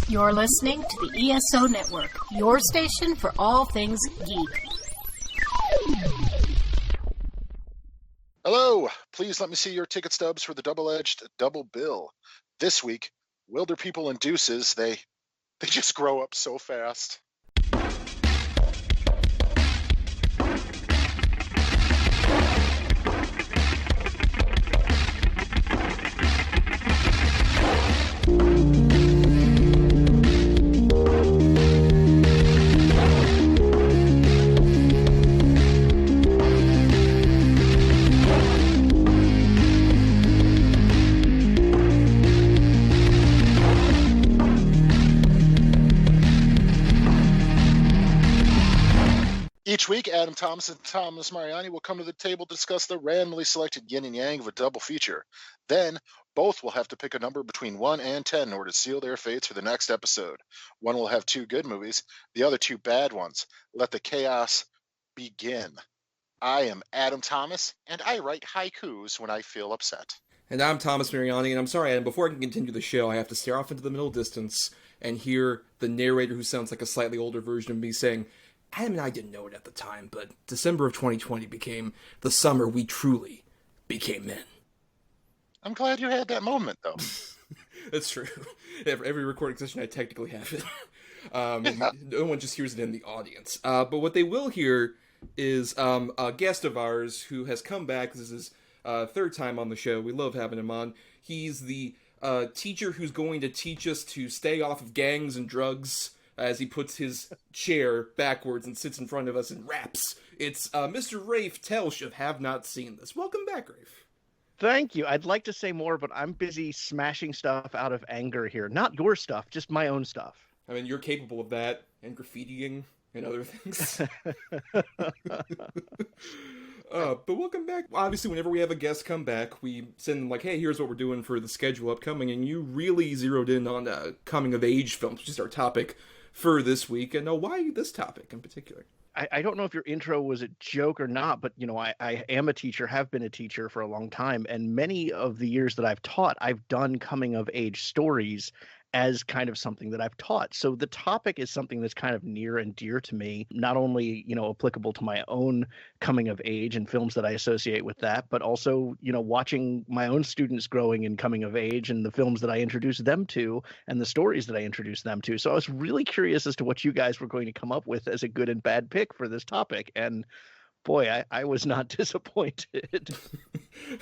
You're listening to the ESO Network, your station for all things geek. Hello, please let me see your ticket stubs for the double-edged double bill. This week, Wilderpeople and Deuces, they just grow up so fast. Each week, Thomas and Thomas Mariani will come to the table to discuss the randomly selected yin and yang of a double feature. Then, both will have to pick a number between 1 and 10 in order to seal their fates for the next episode. One will have 2 good movies, the other 2 bad ones. Let the chaos begin. I am Adam Thomas, and I write haikus when I feel upset. And I'm Thomas Mariani, and I'm sorry, Adam, before I can continue the show, I have to stare off into the middle distance and hear the narrator, who sounds like a slightly older version of me, saying, Adam and I didn't know it at the time, but December of 2020 became the summer we truly became men. I'm glad you had that moment, though. That's true. Every recording session, I technically have it. No one just hears it in the audience. But what they will hear is a guest of ours who has come back. This is his 3rd time on the show. We love having him on. He's the teacher who's going to teach us to stay off of gangs and drugs, as he puts his chair backwards and sits in front of us and raps. It's Mr. Rafe Telsch of Have Not Seen This. Welcome back, Rafe. Thank you. I'd like to say more, but I'm busy smashing stuff out of anger here. Not your stuff, just my own stuff. I mean, you're capable of that, and graffitiing, and other things. But welcome back. Obviously, whenever we have a guest come back, we send them like, hey, here's what we're doing for the schedule upcoming, and you really zeroed in on coming-of-age films, which is our topic for this week. And why this topic in particular? I don't know if your intro was a joke or not, but, I am a teacher, have been a teacher for a long time, and many of the years that I've taught, I've done coming-of-age stories as kind of something that I've taught. So the topic is something that's kind of near and dear to me, not only, applicable to my own coming of age and films that I associate with that, but also, watching my own students growing and coming of age and the films that I introduce them to and the stories that I introduce them to. So I was really curious as to what you guys were going to come up with as a good and bad pick for this topic. And boy, I was not disappointed.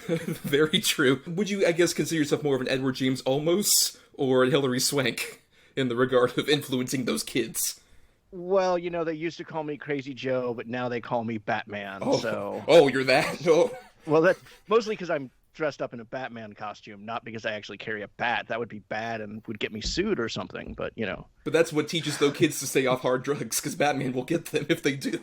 Very true. Would you, I guess, consider yourself more of an Edward James Olmos or a Hilary Swank in the regard of influencing those kids? Well, they used to call me Crazy Joe, but now they call me Batman. Oh, you're that? Oh. Well, that's mostly because I'm dressed up in a Batman costume, not because I actually carry a bat. That would be bad and would get me sued or something, but, But that's what teaches those kids to stay off hard drugs, because Batman will get them if they do.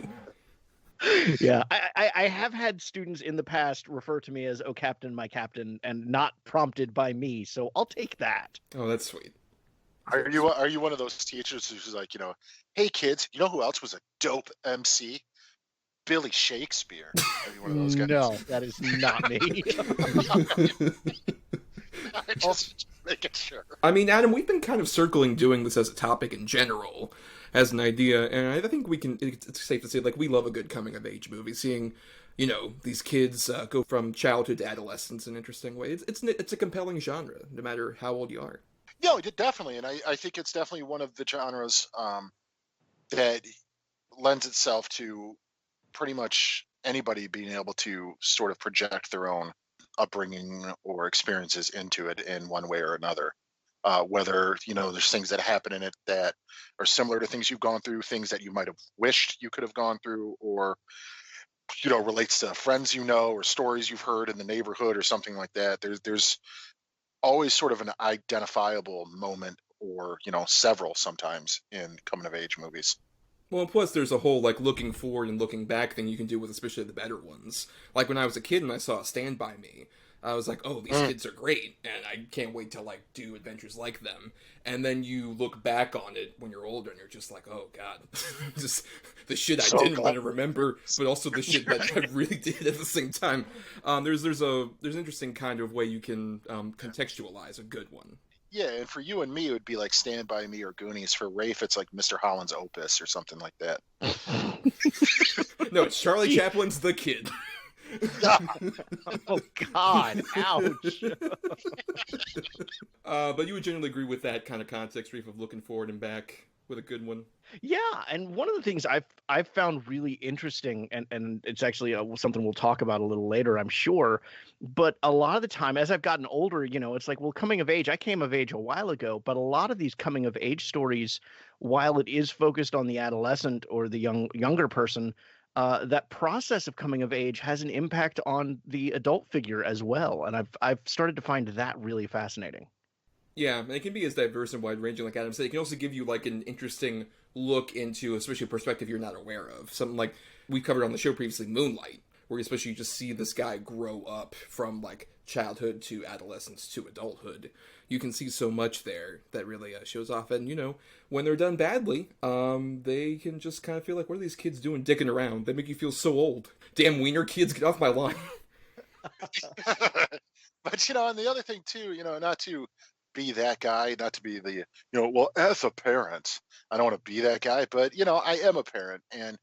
Yeah, I have had students in the past refer to me as "Oh, Captain, my Captain," and not prompted by me, so I'll take that. Oh, that's sweet. Are you one of those teachers who's like, hey kids, you know who else was a dope MC? Billy Shakespeare. Are you one of those guys? No, that is not me. Just making sure. I mean, Adam, we've been kind of circling doing this as a topic in general, as an idea, and I think it's safe to say, we love a good coming-of-age movie, seeing, these kids go from childhood to adolescence in an interesting way. It's a compelling genre, no matter how old you are. Yeah, definitely, and I think it's definitely one of the genres that lends itself to pretty much anybody being able to sort of project their own upbringing or experiences into it in one way or another. Whether, there's things that happen in it that are similar to things you've gone through, things that you might have wished you could have gone through, or, relates to friends or stories you've heard in the neighborhood or something like that. There's always sort of an identifiable moment or, several sometimes in coming-of-age movies. Well, and plus there's a whole, looking forward and looking back thing you can do with especially the better ones. Like, when I was a kid and I saw Stand By Me, I was like, oh, these kids are great, and I can't wait to, do adventures like them. And then you look back on it when you're older, and you're just like, oh, God. Just the shit I didn't want to remember, but also the shit that I really did at the same time. There's an interesting kind of way you can contextualize a good one. Yeah, and for you and me, it would be like Stand By Me or Goonies. For Rafe, it's like Mr. Holland's Opus or something like that. No, it's Charlie Chaplin's The Kid. Oh God! Ouch! But you would generally agree with that kind of context, Reef, of looking forward and back with a good one. Yeah, and one of the things I've found really interesting, and it's actually something we'll talk about a little later, I'm sure. But a lot of the time, as I've gotten older, it's like, well, coming of age. I came of age a while ago, but a lot of these coming of age stories, while it is focused on the adolescent or the younger person, that process of coming of age has an impact on the adult figure as well, and I've started to find that really fascinating. Yeah, and it can be as diverse and wide-ranging, like Adam said. It can also give you, like, an interesting look into, especially a perspective you're not aware of. Something like we covered on the show previously, Moonlight, where especially you just see this guy grow up from, like, childhood to adolescence to adulthood. You can see so much there that really shows off. And, when they're done badly, they can just kind of feel like, what are these kids doing dicking around? They make you feel so old. Damn wiener kids, get off my lawn. But, and the other thing, too, not to be that guy, not to be the, well, as a parent, I don't want to be that guy, but, I am a parent. And,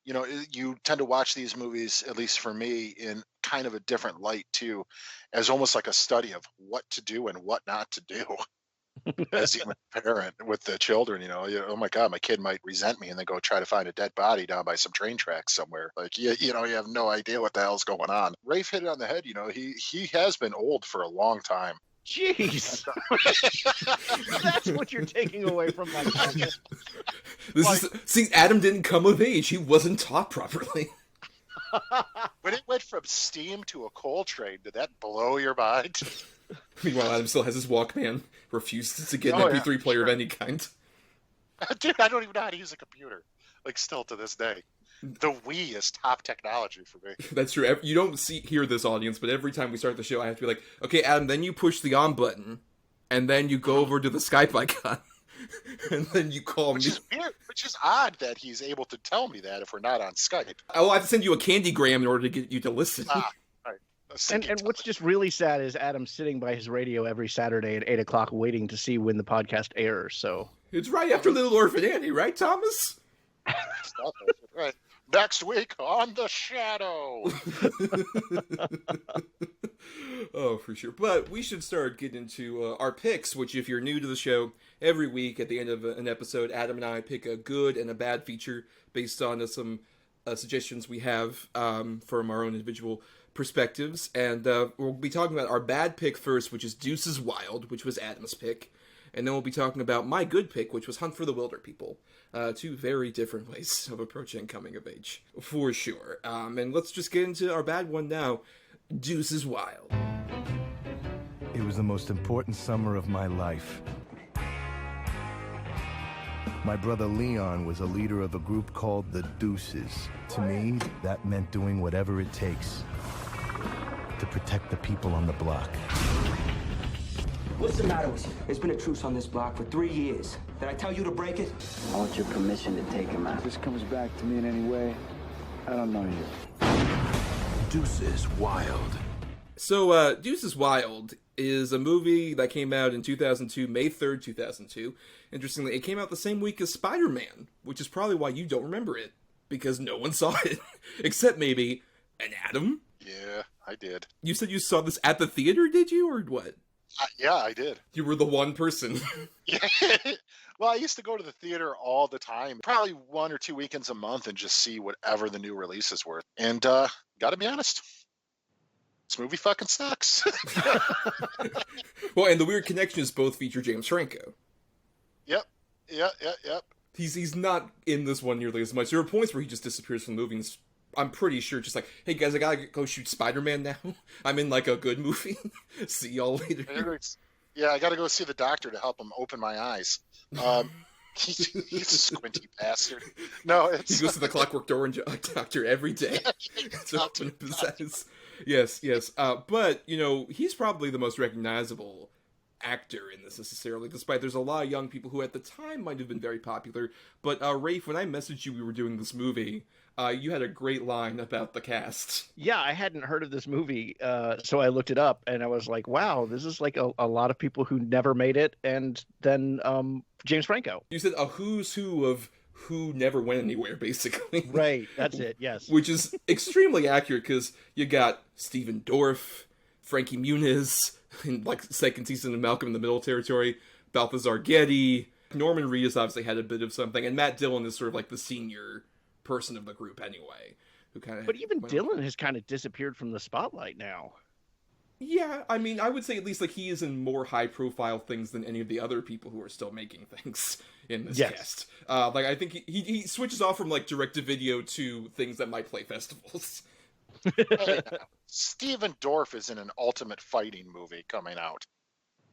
you tend to watch these movies, at least for me, in kind of a different light, too, as almost like a study of what to do and what not to do as even a parent with the children. Oh my God, my kid might resent me and then go try to find a dead body down by some train tracks somewhere. Like, you have no idea what the hell's going on. Rafe hit it on the head. He has been old for a long time. Jeez. That's what you're taking away from my comment. See, Adam didn't come of age. He wasn't taught properly. When it went from steam to a coal train, did that blow your mind? Meanwhile, Adam still has his Walkman, refuses to get an MP3 player of any kind. Dude, I don't even know how to use a computer. Like, still to this day. The Wii is top technology for me. That's true. You don't hear this, audience, but every time we start the show, I have to be like, okay, Adam, then you push the on button, and then you go over to the Skype icon, and then you call me. Which is odd that he's able to tell me that if we're not on Skype. Oh, I have to send you a Candygram in order to get you to listen. All right. And what's just really sad is Adam sitting by his radio every Saturday at 8 o'clock waiting to see when the podcast airs, so... It's right after Little Orphan Annie, right, Thomas? Right. Next week on The Shadow. Oh, for sure. But we should start getting into our picks, which if you're new to the show, every week at the end of an episode, Adam and I pick a good and a bad feature based on some suggestions we have from our own individual perspectives. And we'll be talking about our bad pick first, which is Deuces Wild, which was Adam's pick. And then we'll be talking about my good pick, which was Hunt for the Wilderpeople. Two very different ways of approaching coming of age, for sure. And let's just get into our bad one now. Deuces Wild. It was the most important summer of my life. My brother Leon was a leader of a group called the Deuces. To me, that meant doing whatever it takes to protect the people on the block. What's the matter with you? There's been a truce on this block for 3 years. Did I tell you to break it? I want your permission to take him out. If this comes back to me in any way, I don't know you. Deuces Wild. So, Deuces Wild is a movie that came out in 2002, May 3rd, 2002. Interestingly, it came out the same week as Spider-Man, which is probably why you don't remember it, because no one saw it, except maybe an Adam. Yeah, I did. You said you saw this at the theater, did you, or what? Yeah, I did. You were the one person. Yeah. Well, I used to go to the theater all the time, probably 1 or 2 weekends a month, and just see whatever the new releases were. And gotta be honest, this movie fucking sucks. Well, and the weird connection is both feature James Franco. Yep. He's not in this one nearly as much. There are points where he just disappears from the movie, and I'm pretty sure just like, hey guys, I gotta go shoot Spider-Man now. I'm in like a good movie. See y'all later. Yeah, I gotta go see the doctor to help him open my eyes. He's a squinty bastard. No, he goes to the Clockwork Orange doctor every day to open up his eyes. Yes. But he's probably the most recognizable actor in this necessarily, despite there's a lot of young people who at the time might have been very popular. But Rafe, when I messaged you we were doing this movie, you had a great line about the cast. Yeah, I hadn't heard of this movie, so I looked it up, and I was like, wow, this is like a lot of people who never made it, and then James Franco. You said a who's who of who never went anywhere, basically. Right, that's it, yes. Which is extremely accurate, because you got Stephen Dorff, Frankie Muniz, in like second season of Malcolm in the Middle territory, Balthazar Getty, Norman Reedus obviously had a bit of something, and Matt Dillon is sort of like the senior person of the group anyway, who kind of. But even Dillon has kind of disappeared from the spotlight now. Yeah, I mean, I would say at least like he is in more high-profile things than any of the other people who are still making things in this cast. Like I think he switches off from like direct-to-video to things that might play festivals. Hey, Stephen Dorff is in an Ultimate Fighting movie coming out.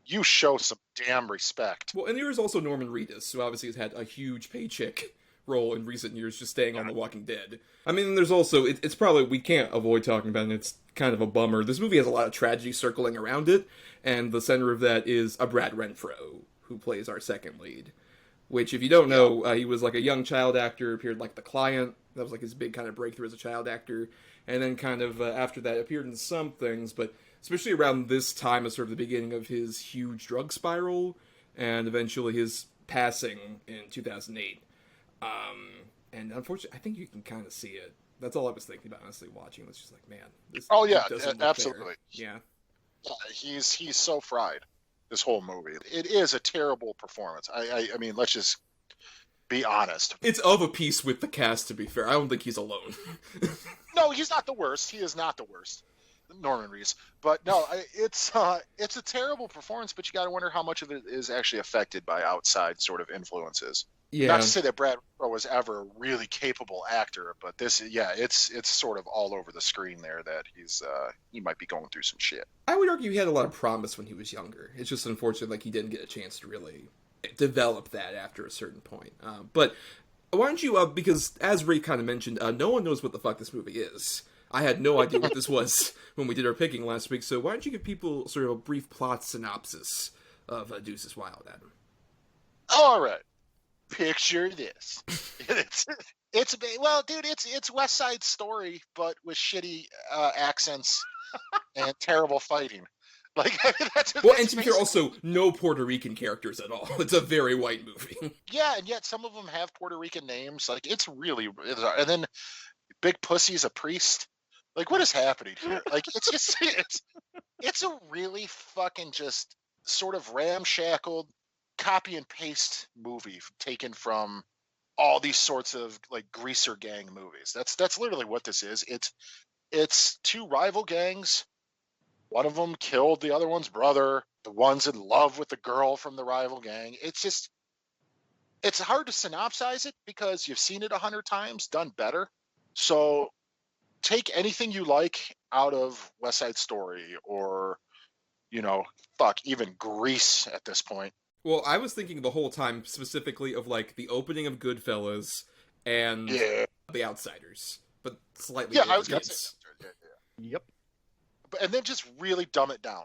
You show some damn respect. Well, and there is also Norman Reedus, who obviously has had a huge paycheck role in recent years, just staying on The Walking Dead. I mean, there's also, it's probably, we can't avoid talking about it, and it's kind of a bummer. This movie has a lot of tragedy circling around it, and the center of that is a Brad Renfro, who plays our second lead. Which, if you don't know, he was like a young child actor, appeared like The Client. That was like his big kind of breakthrough as a child actor. And then kind of after that appeared in some things, but especially around this time is sort of the beginning of his huge drug spiral, and eventually his passing in 2008. And unfortunately, I think you can kind of see it. That's all I was thinking about, honestly, watching. It's just like, man, this doesn't look absolutely. Fair. Yeah. He's so fried, this whole movie. It is a terrible performance. I mean, let's just be honest. It's of a piece with the cast, to be fair. I don't think he's alone. No, he's not the worst. He is not the worst, Norman Reedus. But no, it's a terrible performance. But you got to wonder how much of it is actually affected by outside sort of influences. Yeah. Not to say that Brad was ever a really capable actor, but this, it's sort of all over the screen there that he might be going through some shit. I would argue he had a lot of promise when he was younger. It's just unfortunate, like he didn't get a chance to really develop that after a certain point. But why don't you, because as Ray kind of mentioned, no one knows what the fuck this movie is. I had no idea what this was when we did our picking last week, so why don't you give people sort of a brief plot synopsis of Deuces Wild, Adam? All right. Picture this. It's West Side Story, but with shitty accents and terrible fighting. Like, and to be fair, also no Puerto Rican characters at all. It's a very white movie. Yeah, and yet some of them have Puerto Rican names. Like, it's really, and then Big Pussy's a priest. Like, what is happening here? Like, it's just, it's a really fucking just sort of ramshackled copy and paste movie taken from all these sorts of like greaser gang movies. That's literally what this is. It's two rival gangs. One of them killed the other one's brother. The one's in love with the girl from the rival gang. It's hard to synopsize it because you've seen it 100 times, done better. So take anything you like out of West Side Story or, even Grease at this point. Well, I was thinking the whole time specifically of like the opening of Goodfellas and The Outsiders, but slightly. Yeah, I was going to say. Yep. And then just really dumb it down.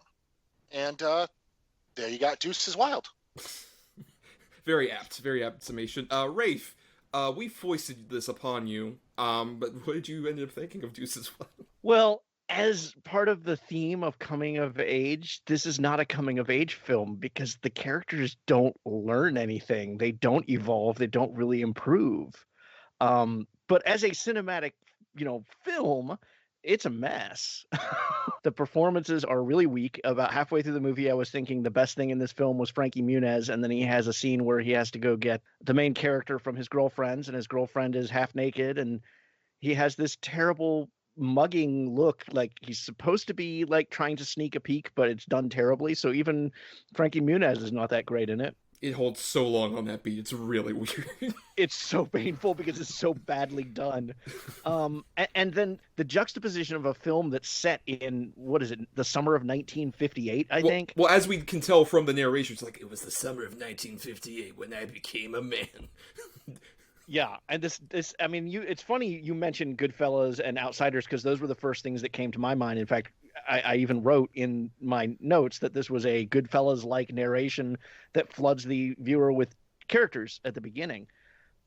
And there you got Deuces Wild. Very apt summation. Rafe, we foisted this upon you, but what did you end up thinking of Deuces Wild? Well, as part of the theme of coming of age, this is not a coming of age film because the characters don't learn anything. They don't evolve. They don't really improve. But as a cinematic, film, it's a mess. The performances are really weak. About halfway through the movie, I was thinking the best thing in this film was Frankie Muniz, and then he has a scene where he has to go get the main character from his girlfriend's, and his girlfriend is half naked, and he has this terrible mugging look, like he's supposed to be like trying to sneak a peek, but it's done terribly. So even Frankie Muniz is not that great in it. It holds so long on that beat. It's really weird. It's so painful because it's so badly done. And then the juxtaposition of a film that's set in, the summer of 1958, I think? Well, as we can tell from the narration, it's like, it was the summer of 1958 when I became a man. Yeah, and this I mean, it's funny you mentioned Goodfellas and Outsiders because those were the first things that came to my mind. In fact, I even wrote in my notes that this was a Goodfellas-like narration that floods the viewer with characters at the beginning.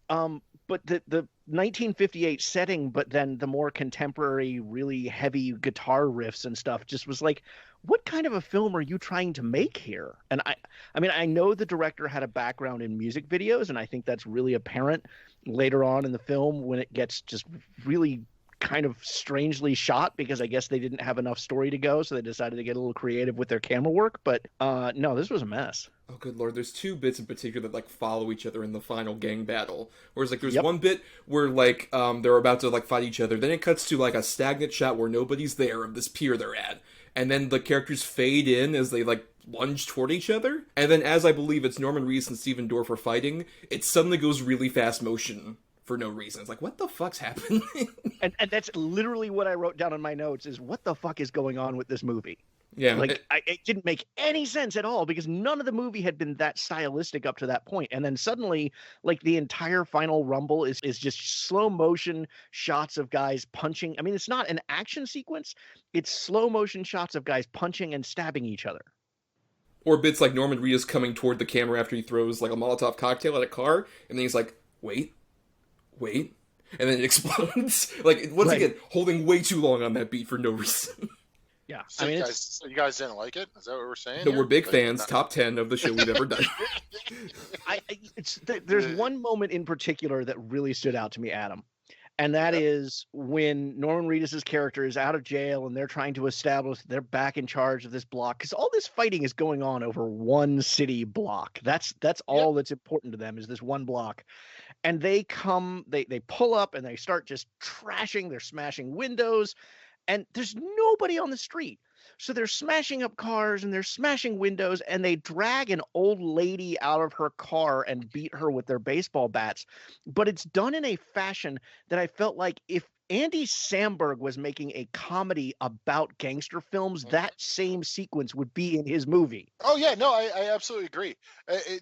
But the 1958 setting, but then the more contemporary, really heavy guitar riffs and stuff just was like, what kind of a film are you trying to make here? And I mean, I know the director had a background in music videos, and I think that's really apparent later on in the film when it gets just really kind of strangely shot, because I guess they didn't have enough story to go, so they decided to get a little creative with their camera work. But no, this was a mess. Oh, good lord. There's two bits in particular that, like, follow each other in the final gang battle. Whereas, like, there's one bit where, like, they're about to, like, fight each other. Then it cuts to, like, a stagnant shot where nobody's there of this pier they're at. And then the characters fade in as they, like, lunge toward each other. And then, as I believe it's Norman Reedus and Stephen Dorff are fighting, it suddenly goes really fast motion for no reason. It's like, what the fuck's happening? and that's literally what I wrote down in my notes, is what the fuck is going on with this movie? Yeah. Like, it didn't make any sense at all, because none of the movie had been that stylistic up to that point. And then suddenly, like, the entire final rumble is just slow motion shots of guys punching. I mean, it's not an action sequence. It's slow motion shots of guys punching and stabbing each other. Or bits like Norman Reedus coming toward the camera after he throws, like, a Molotov cocktail at a car. And then he's like, wait. And then it explodes. Like, once again, holding way too long on that beat for no reason. Yeah, so, I mean, you guys didn't like it? Is that what we're saying? No, we're big fans. Top 10 of the show we've ever done. There's one moment in particular that really stood out to me, Adam. And that is when Norman Reedus' character is out of jail and they're trying to establish they're back in charge of this block. Because all this fighting is going on over one city block. That's all that's important to them, is this one block. And they pull up and they start just trashing. They're smashing windows. And there's nobody on the street. So they're smashing up cars and they're smashing windows, and they drag an old lady out of her car and beat her with their baseball bats. But it's done in a fashion that I felt like if Andy Samberg was making a comedy about gangster films, that same sequence would be in his movie. Oh yeah, no, I absolutely agree.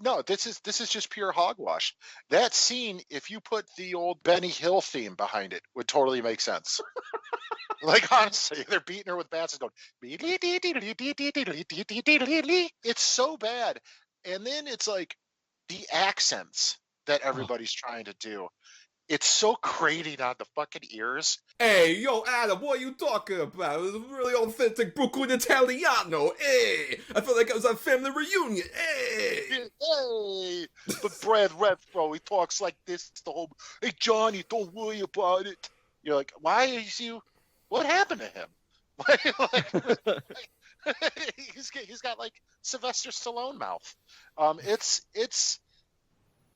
No, this is just pure hogwash. That scene, if you put the old Benny Hill theme behind it, would totally make sense. Like, honestly, they're beating her with bats and going, it's so bad. And then it's like the accents that everybody's trying to do. It's so grating on the fucking ears. Hey, yo, Adam, what are you talking about? It's a really authentic Brooklyn Italiano. Hey, I felt like I was at a family reunion. Hey, But Brad Renfro, he talks like this the whole. Hey, Johnny, don't worry about it. You're like, why is you? What happened to him? He's got like Sylvester Stallone mouth. It's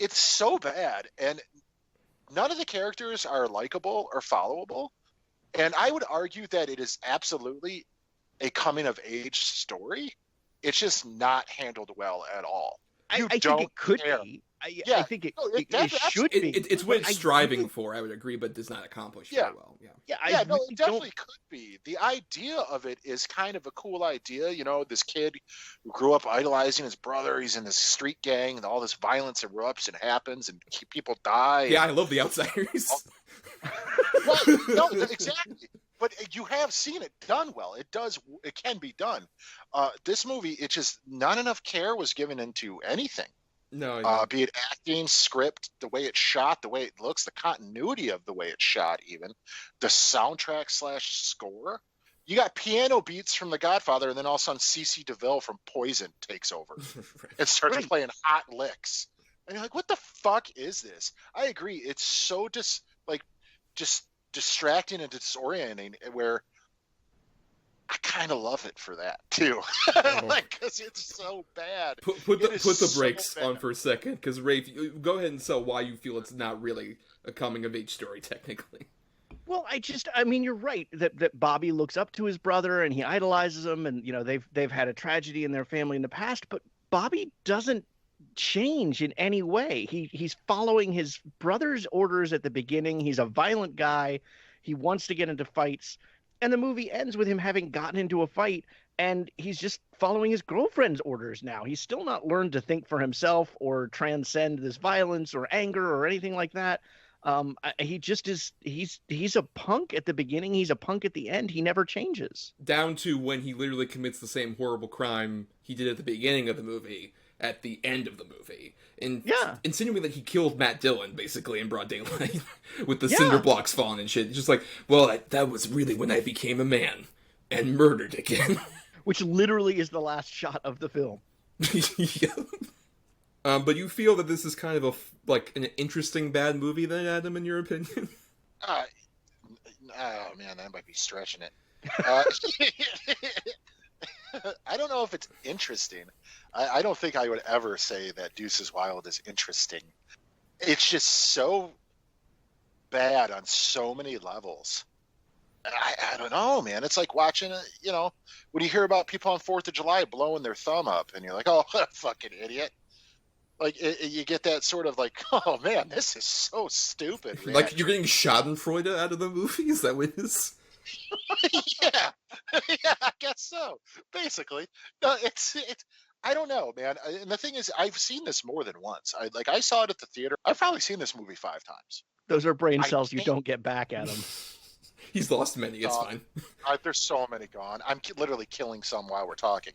so bad, and none of the characters are likable or followable. And I would argue that it is absolutely a coming of age story. It's just not handled well at all. I think it could be. I think it should be. It's what it's striving for, I would agree, but does not accomplish very well. It definitely could be. The idea of it is kind of a cool idea. You know, this kid who grew up idolizing his brother, he's in this street gang, and all this violence erupts and happens, and people die. Yeah, I love The Outsiders. Well, no, exactly. But you have seen it done well. It can be done. This movie, it just, not enough care was given into anything. No. Be it acting, script, the way it's shot, the way it looks, the continuity of the way it's shot, even the soundtrack / score. You got piano beats from The Godfather, and then all of a sudden CeCe DeVille from Poison takes over and starts playing hot licks. And you're like, what the fuck is this? I agree. It's so just distracting and disorienting, where I kind of love it for that too. Like, because it's so bad. Put the brakes on for a second, because Rafe, go ahead and sell why you feel it's not really a coming of age story technically. Well, I mean, you're right that Bobby looks up to his brother and he idolizes him, and you know they've had a tragedy in their family in the past, but Bobby doesn't change in any way. He's following his brother's orders at the beginning. He's a violent guy. He wants to get into fights. And the movie ends with him having gotten into a fight, and he's just following his girlfriend's orders now. He's still not learned to think for himself or transcend this violence or anger or anything like that. He just is. He's a punk at the beginning. He's a punk at the end. He never changes. Down to when he literally commits the same horrible crime he did at the beginning of the movie at the end of the movie. And insinuating that he killed Matt Dillon, basically, in broad daylight, with the cinder blocks falling and shit. Just like, well, that was really when I became a man and murdered again. Which literally is the last shot of the film. Yeah. But you feel that this is kind of an interesting bad movie then, Adam, in your opinion? Oh man, that might be stretching it. I don't know if it's interesting. I don't think I would ever say that Deuces Wild is interesting. It's just so bad on so many levels. I don't know, man. It's like watching, when you hear about people on 4th of July blowing their thumb up, and you're like, oh, fucking idiot. Like, you get that sort of like, oh, man, this is so stupid. Reaction. Like, you're getting Schadenfreude out of the movie? Is that what it is? Yeah, I guess so. Basically, no, it's. I don't know, man. And the thing is, I've seen this more than once. I saw it at the theater. I've probably seen this movie 5 times. Those are brain cells you don't get back, Adam. He's lost many. It's fine. There's so many gone. I'm literally killing some while we're talking.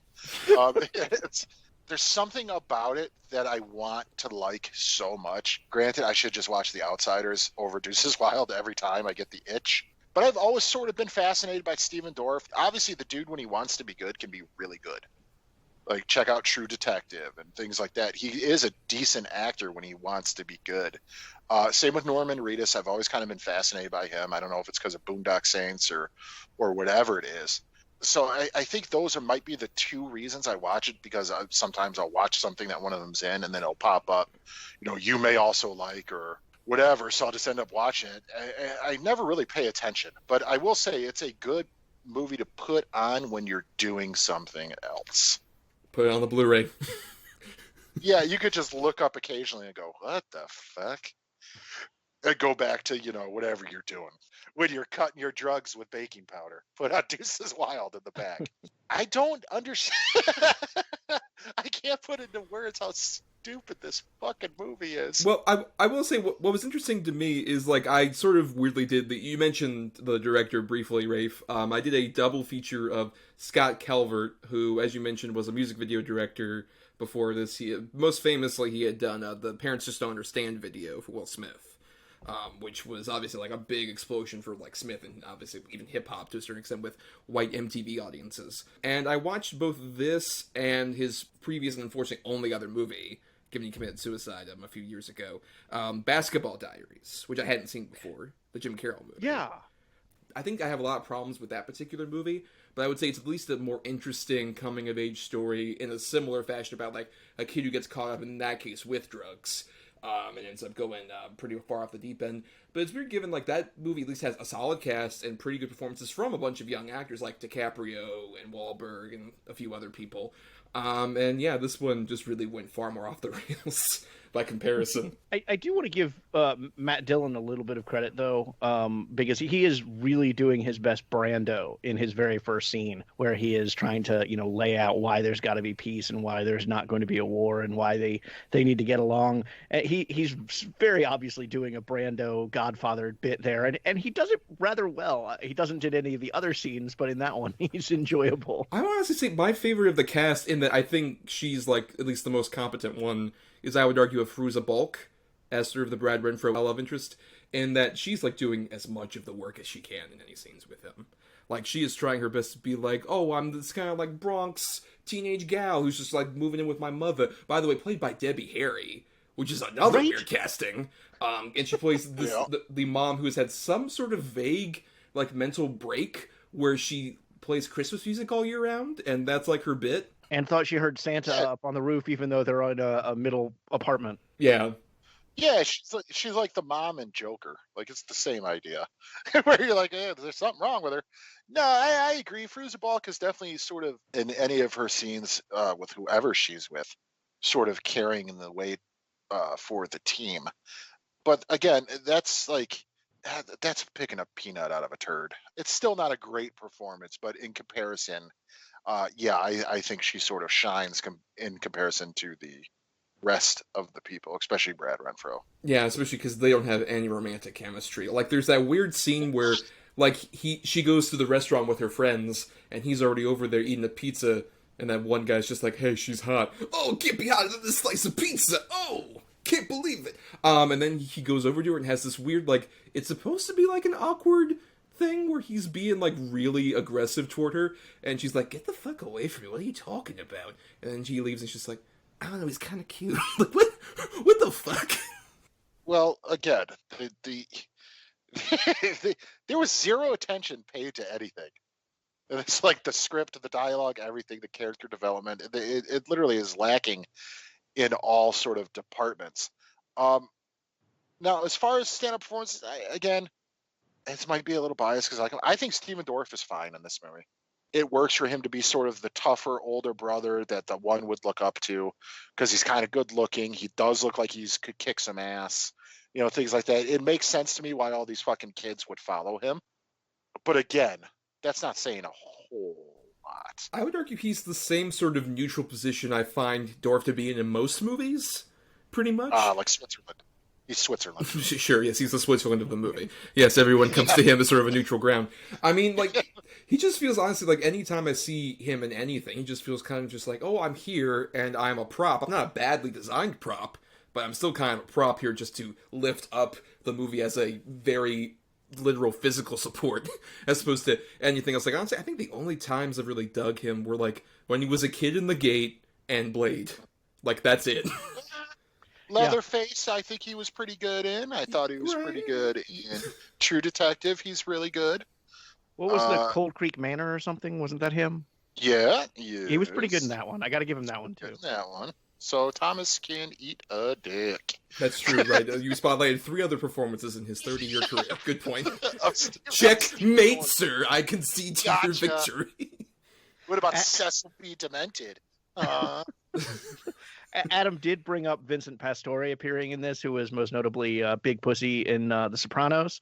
There's something about it that I want to like so much. Granted, I should just watch The Outsiders over Deuces Wild every time I get the itch. But I've always sort of been fascinated by Stephen Dorff. Obviously, the dude, when he wants to be good, can be really good. Like, check out True Detective and things like that. He is a decent actor when he wants to be good. Same with Norman Reedus. I've always kind of been fascinated by him. I don't know if it's because of Boondock Saints or whatever it is. So I think those might be the 2 reasons I watch it, because sometimes I'll watch something that one of them's in, and then it'll pop up, you may also like, or whatever, so I'll just end up watching it. I never really pay attention, but I will say it's a good movie to put on when you're doing something else. Put it on the Blu-ray. Yeah, you could just look up occasionally and go, what the fuck? And go back to, whatever you're doing. When you're cutting your drugs with baking powder, put out Deuces Wild in the back. I don't understand. I can't put into words how stupid this fucking movie is. Well, I will say what was interesting to me is, like, I sort of weirdly did you mentioned the director briefly, Rafe. I did a double feature of Scott Calvert, who, as you mentioned, was a music video director before this. Most famously, he had done the Parents Just Don't Understand video for Will Smith. Which was obviously like a big explosion for like Smith and obviously even hip hop to a certain extent with white MTV audiences. And I watched both this and his previous and unfortunately only other movie, given he committed suicide a few years ago, Basketball Diaries, which I hadn't seen before, the Jim Carroll movie. Yeah. I think I have a lot of problems with that particular movie, but I would say it's at least a more interesting coming-of-age story in a similar fashion about like a kid who gets caught up, in that case, with drugs. And ends up going pretty far off the deep end. But it's weird given, like, that movie at least has a solid cast and pretty good performances from a bunch of young actors like DiCaprio and Wahlberg and a few other people. And yeah, this one just really went far more off the rails by comparison. I do want to give Matt Dillon a little bit of credit, though, because he is really doing his best Brando in his very first scene, where he is trying to, lay out why there's got to be peace and why there's not going to be a war and why they need to get along. He's very obviously doing a Brando Godfather bit there, and he does it rather well. He doesn't in any of the other scenes, but in that one, he's enjoyable. I honestly say my favorite of the cast, in that I think she's, like, at least the most competent one, is, I would argue, a Fairuza Balk as sort of the Brad Renfro love interest, in that she's, like, doing as much of the work as she can in any scenes with him. Like, she is trying her best to be like, oh, I'm this kind of, like, Bronx teenage gal who's just, like, moving in with my mother. By the way, played by Debbie Harry, which is another weird casting. And she plays this, the mom who has had some sort of vague, like, mental break where she plays Christmas music all year round, and that's, like, her bit. And thought she heard Santa up on the roof, even though they're in a middle apartment. Yeah. Yeah, she's like the mom in Joker. Like, it's the same idea. Where you're like, hey, there's something wrong with her. No, I agree. Fairuza Balk is definitely sort of, in any of her scenes with whoever she's with, sort of carrying the weight for the team. But again, that's picking a peanut out of a turd. It's still not a great performance, but in comparison, I think she sort of shines in comparison to rest of the people, especially Brad Renfro. Yeah, especially because they don't have any romantic chemistry. Like, there's that weird scene where, like, she goes to the restaurant with her friends, and he's already over there eating a pizza, and that one guy's just like, hey, she's hot. Oh, get behind this slice of pizza! Oh, can't believe it! And then he goes over to her and has this weird, like, it's supposed to be like an awkward thing where he's being, like, really aggressive toward her, and she's like, get the fuck away from me, what are you talking about? And then she leaves, and she's like, I don't know, he's kind of cute. Like, what the fuck? Well, again, there was zero attention paid to anything. It's like the script, the dialogue, everything, the character development. It literally is lacking in all sort of departments. Now, as far as stand-up performances, again, this might be a little biased because I think Steven Dorff is fine in this movie. It works for him to be sort of the tougher older brother that the one would look up to because he's kind of good looking. He does look like could kick some ass, things like that. It makes sense to me why all these fucking kids would follow him. But again, that's not saying a whole lot. I would argue he's the same sort of neutral position I find Dorff to be in most movies, pretty much. Like Switzerland. He's Switzerland. Sure, yes, he's the Switzerland of the movie. Yes, everyone comes to him as sort of a neutral ground. I mean, like, he just feels, honestly, like, anytime I see him in anything, he just feels kind of just like, oh, I'm here, and I'm a prop. I'm not a badly designed prop, but I'm still kind of a prop here just to lift up the movie as a very literal physical support, as opposed to anything else. Like, honestly, I think the only times I've really dug him were, like, when he was a kid in The Gate and Blade. Like, that's it. Leatherface, I think he was pretty good in. I thought he was pretty good in True Detective. He's really good. What was the Cold Creek Manor or something? Wasn't that him? Yeah. He was pretty good in that one. I got to give him that one, too. That one. So Thomas can eat a dick. That's true, right? You spotlighted 3 other performances in his 30-year career. Good point. Checkmate, sir. I concede to your victory. What about Cecil B. Demented? Adam did bring up Vincent Pastore appearing in this, who was most notably Big Pussy in The Sopranos.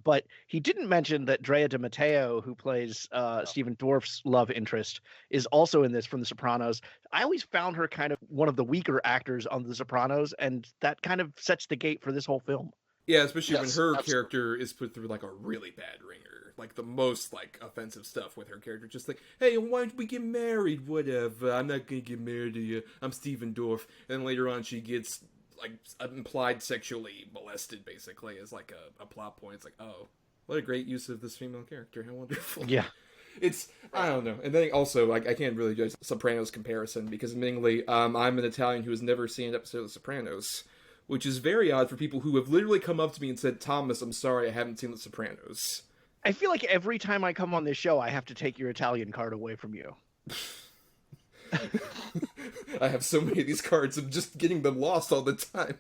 But he didn't mention that Drea de Matteo, who plays Stephen Dorff's love interest, is also in this from The Sopranos. I always found her kind of one of the weaker actors on The Sopranos, and that kind of sets the gate for this whole film. Yeah, especially when her character is put through, like, a really bad ringer. Like, the most, like, offensive stuff with her character. Just like, hey, why don't we get married? Whatever. I'm not gonna get married to you. I'm Steven Dorff. And then later on, she gets, like, implied sexually molested, basically, as, like, a plot point. It's like, oh, what a great use of this female character. How wonderful. Yeah. It's, I don't know. And then also, like, I can't really judge Sopranos comparison, because, admittingly, I'm an Italian who has never seen an episode of The Sopranos, which is very odd for people who have literally come up to me and said, Thomas, I'm sorry, I haven't seen The Sopranos. I feel like every time I come on this show, I have to take your Italian card away from you. I have so many of these cards, I'm just getting them lost all the time.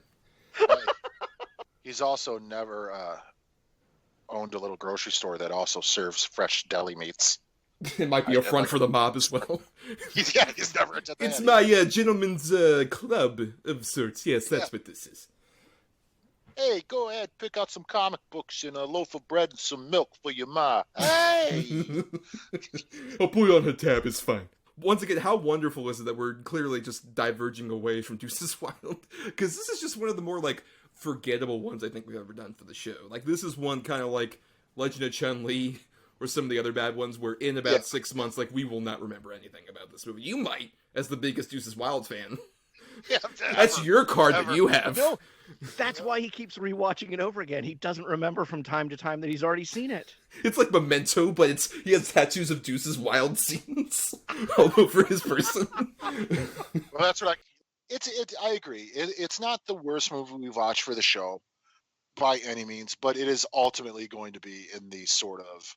He's also never owned a little grocery store that also serves fresh deli meats. It might be a front for the mob as well. He's never into that. It's my gentleman's club of sorts. Yes, that's what this is. Hey, go ahead, pick out some comic books and a loaf of bread and some milk for your ma. Hey! I'll put it on her tab, it's fine. Once again, how wonderful is it that we're clearly just diverging away from Deuces Wild? Because this is just one of the more, like, forgettable ones I think we've ever done for the show. Like, this is one kind of like Legend of Chun-Li, or some of the other bad ones where in about 6 months, like, we will not remember anything about this movie. You might, as the biggest Deuces Wild fan. Yeah, that's your card that you have. No, that's why he keeps rewatching it over again. He doesn't remember from time to time that he's already seen it. It's like Memento, but he has tattoos of Deuces Wild scenes all over his person. Well, that's what I agree. It's not the worst movie we've watched for the show by any means, but it is ultimately going to be in the sort of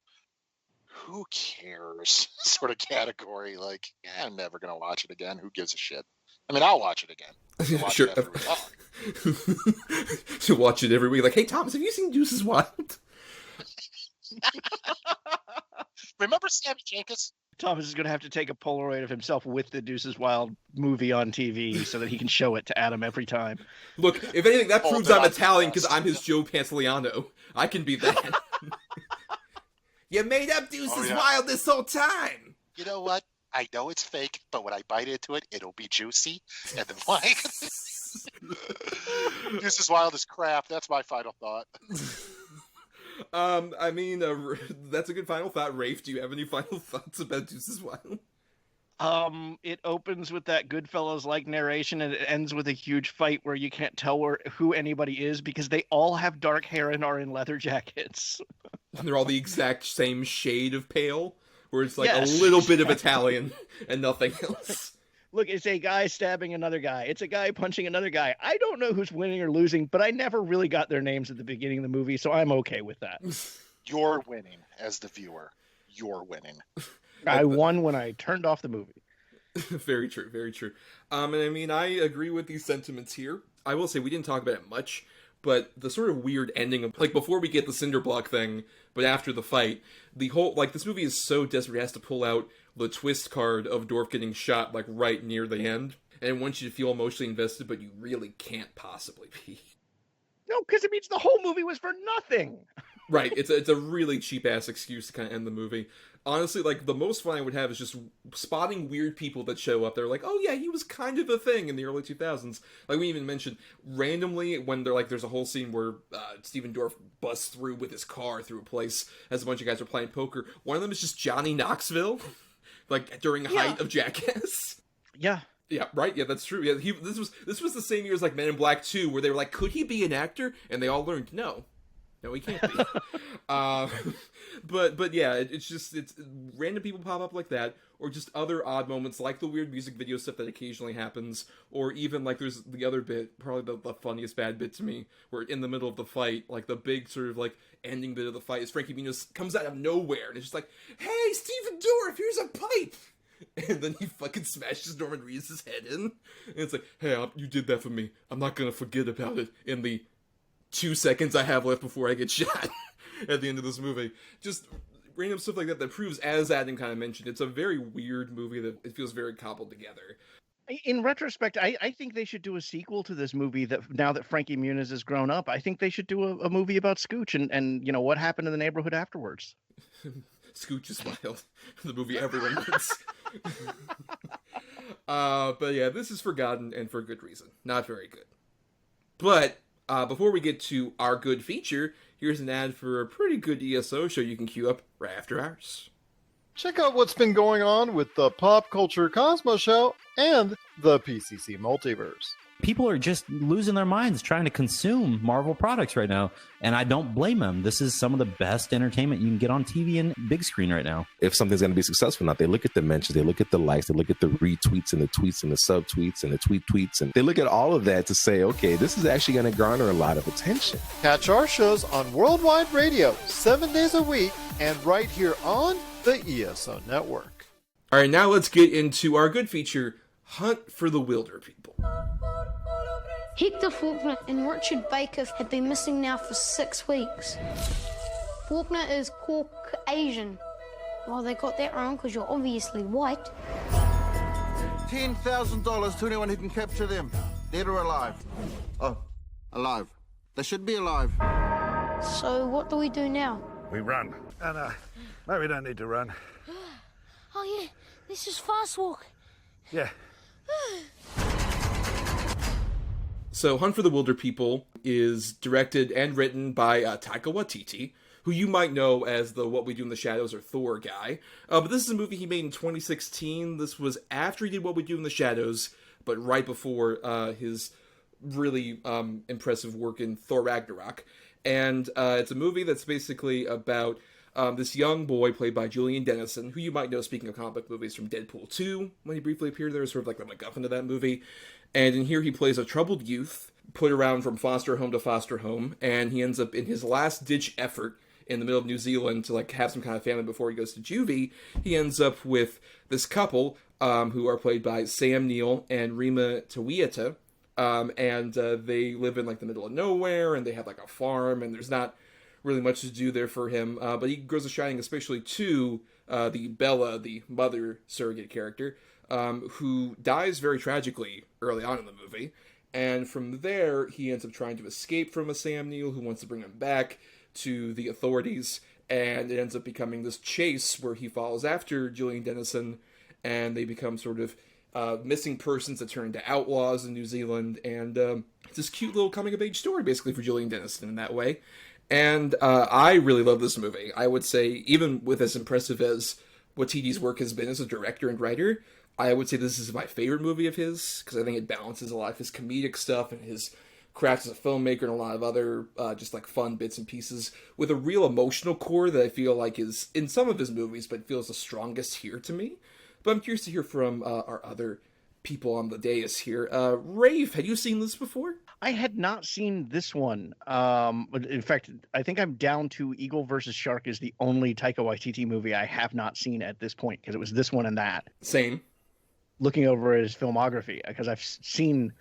who cares sort of category. Like, I'm never going to watch it again. Who gives a shit? I mean, I'll watch it again. Sure. To watch it every week. Like, hey, Thomas, have you seen Deuces Wild? Remember Sammy Jenkins? Thomas is going to have to take a Polaroid of himself with the Deuces Wild movie on TV so that he can show it to Adam every time. Look, if anything, that proves I'm Italian because I'm his Joe Pantoliano. I can be that. You made up Deuces Wild this whole time. You know what? I know it's fake, but when I bite into it, it'll be juicy. And then like Deuces Wild is crap. That's my final thought. I mean, that's a good final thought. Rafe, do you have any final thoughts about Deuces Wild? It opens with that Goodfellas-like narration, and it ends with a huge fight where you can't tell who anybody is because they all have dark hair and are in leather jackets. They're all the exact same shade of pale, where it's like Yes, a little bit of Italian and nothing else. Look, it's a guy stabbing another guy. It's a guy punching another guy. I don't know who's winning or losing, but I never really got their names at the beginning of the movie, so I'm okay with that. You're winning as the viewer. You're winning. I won when I turned off the movie. Very true, very true. And I mean, I agree with these sentiments here. I will say we didn't talk about it much, but the sort of weird ending of, like, before we get the cinder block thing, but after the fight, the whole, like, this movie is so desperate it has to pull out the twist card of Dorf getting shot, like, right near the end, and it wants you to feel emotionally invested, but you really can't possibly be. No, because it means the whole movie was for nothing. Right, it's a really cheap-ass excuse to kind of end the movie. Honestly, like, the most fun I would have is just spotting weird people that show up. They're like, oh yeah, he was kind of a thing in the early 2000s. Like, we even mentioned, randomly, when they're like, there's a whole scene where Steven Dorff busts through with his car through a place as a bunch of guys are playing poker. One of them is just Johnny Knoxville, like, during height of Jackass. Yeah. Yeah, right. Yeah, that's true. Yeah, this was the same year as, like, Men in Black 2, where they were like, could he be an actor? And they all learned, no, he can't be. But yeah, it's random people pop up like that, or just other odd moments like the weird music video stuff that occasionally happens, or even like there's the other bit, probably the funniest bad bit to me, where in the middle of the fight, like the big sort of like ending bit of the fight is Frankie Muniz comes out of nowhere and it's just like, hey, Steven Dorff, here's a pipe. And then he fucking smashes Norman Reedus' head in. And it's like, hey, you did that for me. I'm not gonna forget about it in the 2 seconds I have left before I get shot at the end of this movie. Just random stuff like that proves, as Adam kind of mentioned, it's a very weird movie that it feels very cobbled together. In retrospect, I think they should do a sequel to this movie that now that Frankie Muniz has grown up. I think they should do a movie about Scooch and you know what happened in the neighborhood afterwards. Scooch is Wild, the movie everyone wants. But yeah, this is forgotten and for good reason. Not very good. But before we get to our good feature, here's an ad for a pretty good ESO show you can queue up right after ours. Check out what's been going on with the Pop Culture Cosmos Show and the PCC Multiverse. People are just losing their minds trying to consume Marvel products right now, and I don't blame them. This is some of the best entertainment you can get on TV and big screen right now. If something's going to be successful or not, they look at the mentions, they look at the likes, they look at the retweets and the tweets and the subtweets and the tweets, and they look at all of that to say, okay, this is actually going to garner a lot of attention. Catch our shows on Worldwide Radio 7 days a week and right here on the ESO Network. All right, now let's get into our good feature, Hunt for the Wilderpeople. Hector Faulkner and Richard Baker have been missing now for 6 weeks. Faulkner is Caucasian. Well, they got that wrong because you're obviously white. $10,000 to anyone who can capture them, dead or alive. Oh, alive. They should be alive. So what do we do now? We run. No, we don't need to run. Oh yeah, let's just fast walk. Yeah. So, Hunt for the Wilderpeople is directed and written by Taika Waititi, who you might know as the What We Do in the Shadows or Thor guy. But this is a movie he made in 2016. This was after he did What We Do in the Shadows, but right before his really impressive work in Thor Ragnarok. And it's a movie that's basically about this young boy played by Julian Dennison, who you might know, speaking of comic book movies, from Deadpool 2, when he briefly appeared there, sort of like the MacGuffin of that movie. And in here he plays a troubled youth, put around from foster home to foster home, and he ends up in his last-ditch effort in the middle of New Zealand to like have some kind of family before he goes to juvie. He ends up with this couple who are played by Sam Neill and Rima Tawiata, and they live in like the middle of nowhere, and they have like a farm, and there's not really much to do there for him, but he grows a shining especially to the Bella, the mother surrogate character, who dies very tragically early on in the movie. And from there, he ends up trying to escape from a Sam Neill who wants to bring him back to the authorities. And it ends up becoming this chase where he follows after Julian Dennison, and they become sort of missing persons that turn into outlaws in New Zealand, and it's this cute little coming-of-age story, basically, for Gillian Dennison in that way. And I really love this movie. I would say, even with as impressive as Waititi's work has been as a director and writer, I would say this is my favorite movie of his, because I think it balances a lot of his comedic stuff and his craft as a filmmaker and a lot of other just like fun bits and pieces with a real emotional core that I feel like is in some of his movies, but feels the strongest here to me. But I'm curious to hear from our other people on the dais here. Rafe, had you seen this before? I had not seen this one. In fact, I think I'm down to Eagle versus Shark is the only Taika Waititi movie I have not seen at this point, because it was this one and that. Same. Looking over his filmography, because I've seen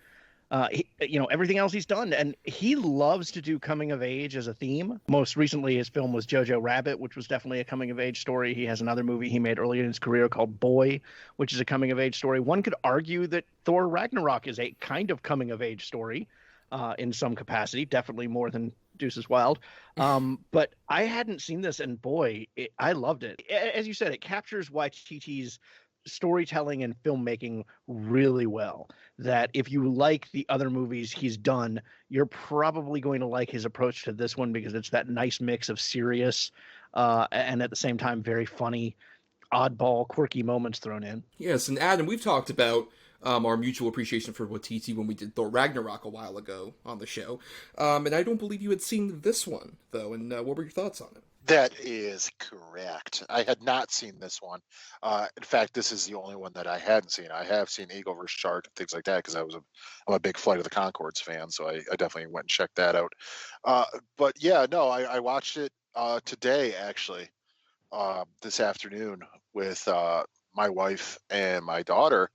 everything else he's done, and he loves to do coming of age as a theme. Most recently, his film was Jojo Rabbit, which was definitely a coming of age story. He has another movie he made earlier in his career called Boy, which is a coming of age story. One could argue that Thor Ragnarok is a kind of coming of age story in some capacity, definitely more than Deuces Wild. But I hadn't seen this, and boy, I loved it. As you said, it captures Waititi's storytelling and filmmaking really well, that if you like the other movies he's done, you're probably going to like his approach to this one, because it's that nice mix of serious and at the same time very funny, oddball, quirky moments thrown in. Yes, and Adam, we've talked about our mutual appreciation for Waititi when we did Thor Ragnarok a while ago on the show, and I don't believe you had seen this one, though, and what were your thoughts on it? That is correct. I had not seen this one. In fact, this is the only one that I hadn't seen. I have seen Eagle vs. Shark and things like that, because I'm a big Flight of the Conchords fan, so I definitely went and checked that out. But yeah, no, I watched it today, actually, this afternoon with my wife and my daughter.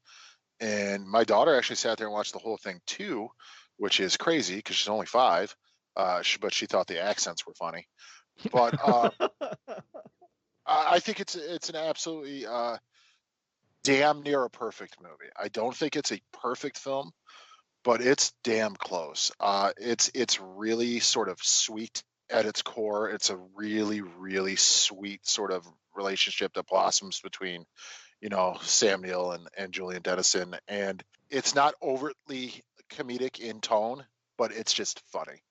And my daughter actually sat there and watched the whole thing too, which is crazy because she's only 5, but she thought the accents were funny. But I think it's an absolutely damn near a perfect movie. I don't think it's a perfect film, but it's damn close. It's really sort of sweet at its core. It's a really, really sweet sort of relationship that blossoms between, Sam Neill and Julian Dennison. And it's not overtly comedic in tone, but it's just funny.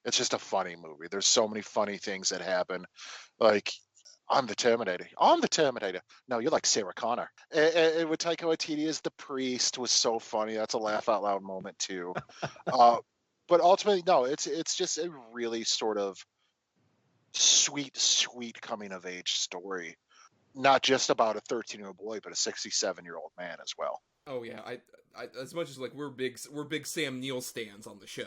It's just a funny movie. There's so many funny things that happen. Like, I'm the Terminator. No, you're like Sarah Connor. And with Taika Waititi as the priest was so funny. That's a laugh out loud moment too. But ultimately, no, it's just a really sort of sweet coming of age story. Not just about a 13-year-old boy, but a 67-year-old man as well. Oh yeah, I as much as like we're big Sam Neill stans on the show.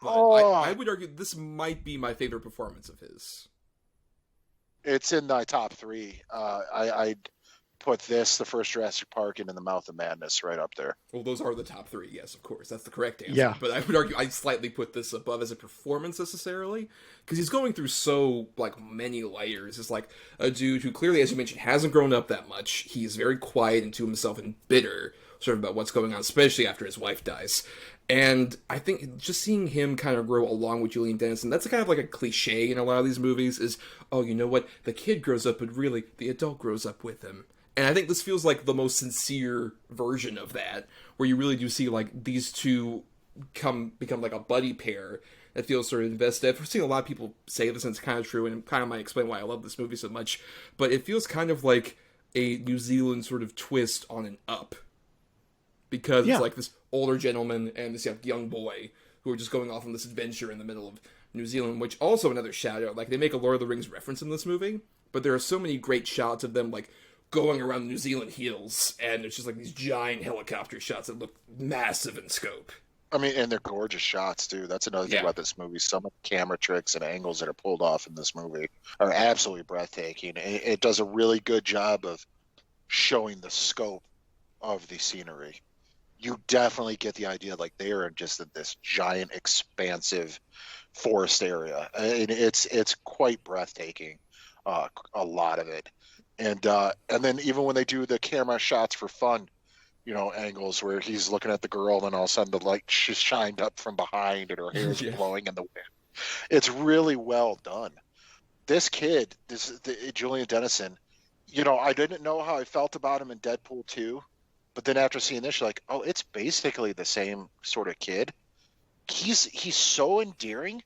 But I would argue this might be my favorite performance of his. It's in my top 3. I'd put this, the first Jurassic Park, and In the Mouth of Madness right up there. Well, those are the top 3, yes, of course. That's the correct answer. Yeah. But I would argue I'd slightly put this above as a performance necessarily, because he's going through so, many layers. It's like a dude who clearly, as you mentioned, hasn't grown up that much. He's very quiet and to himself and bitter, sort of about what's going on, especially after his wife dies. And I think just seeing him kind of grow along with Julian Dennison, that's kind of like a cliche in a lot of these movies, is, oh, you know what, the kid grows up, but really, the adult grows up with him. And I think this feels like the most sincere version of that, where you really do see, these two become like a buddy pair that feels sort of invested. I've seen a lot of people say this, and it's kind of true, and it kind of might explain why I love this movie so much, but it feels kind of like a New Zealand sort of twist on an Up. Because it's like this older gentleman and this young boy who are just going off on this adventure in the middle of New Zealand, which also another shout out. They make a Lord of the Rings reference in this movie, but there are so many great shots of them going around the New Zealand hills, and it's just these giant helicopter shots that look massive in scope. I mean, and they're gorgeous shots too. That's another thing about this movie. Some of the camera tricks and angles that are pulled off in this movie are absolutely breathtaking. It does a really good job of showing the scope of the scenery. You definitely get the idea they are in just this giant, expansive forest area, and it's quite breathtaking. A lot of it, and then even when they do the camera shots for fun, angles where he's looking at the girl, and all of a sudden the light shined up from behind, and her hair's blowing in the wind. It's really well done. This kid, Julian Dennison, I didn't know how I felt about him in Deadpool 2. But then after seeing this, you're like, oh, it's basically the same sort of kid. He's so endearing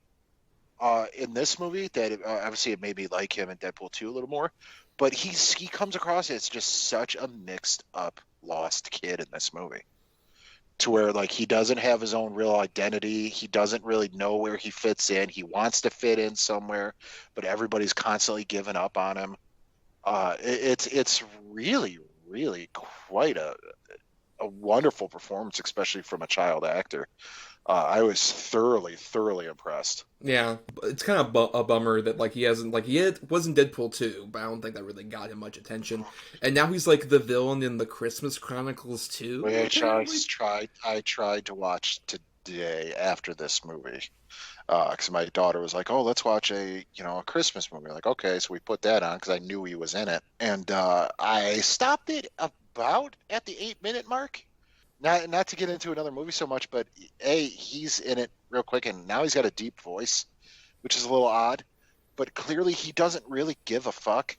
in this movie that obviously it made me like him in Deadpool 2 a little more. But he comes across as just such a mixed up, lost kid in this movie. To where, like, he doesn't have his own real identity. He doesn't really know where he fits in. He wants to fit in somewhere, but everybody's constantly giving up on him. It's really, really quite a wonderful performance, especially from a child actor. I was thoroughly impressed. Yeah, it's kind of a bummer that like he hasn't was in Deadpool 2, but I don't think that really got him much attention. And now he's like the villain in the Christmas Chronicles 2. Which I tried to watch today after this movie, because my daughter was like, "Oh, let's watch a Christmas movie." Like, okay, so we put that on because I knew he was in it, and I stopped it about at the 8-minute mark. Not to get into another movie so much, but he's in it real quick, and now he's got a deep voice, which is a little odd, but clearly he doesn't really give a fuck.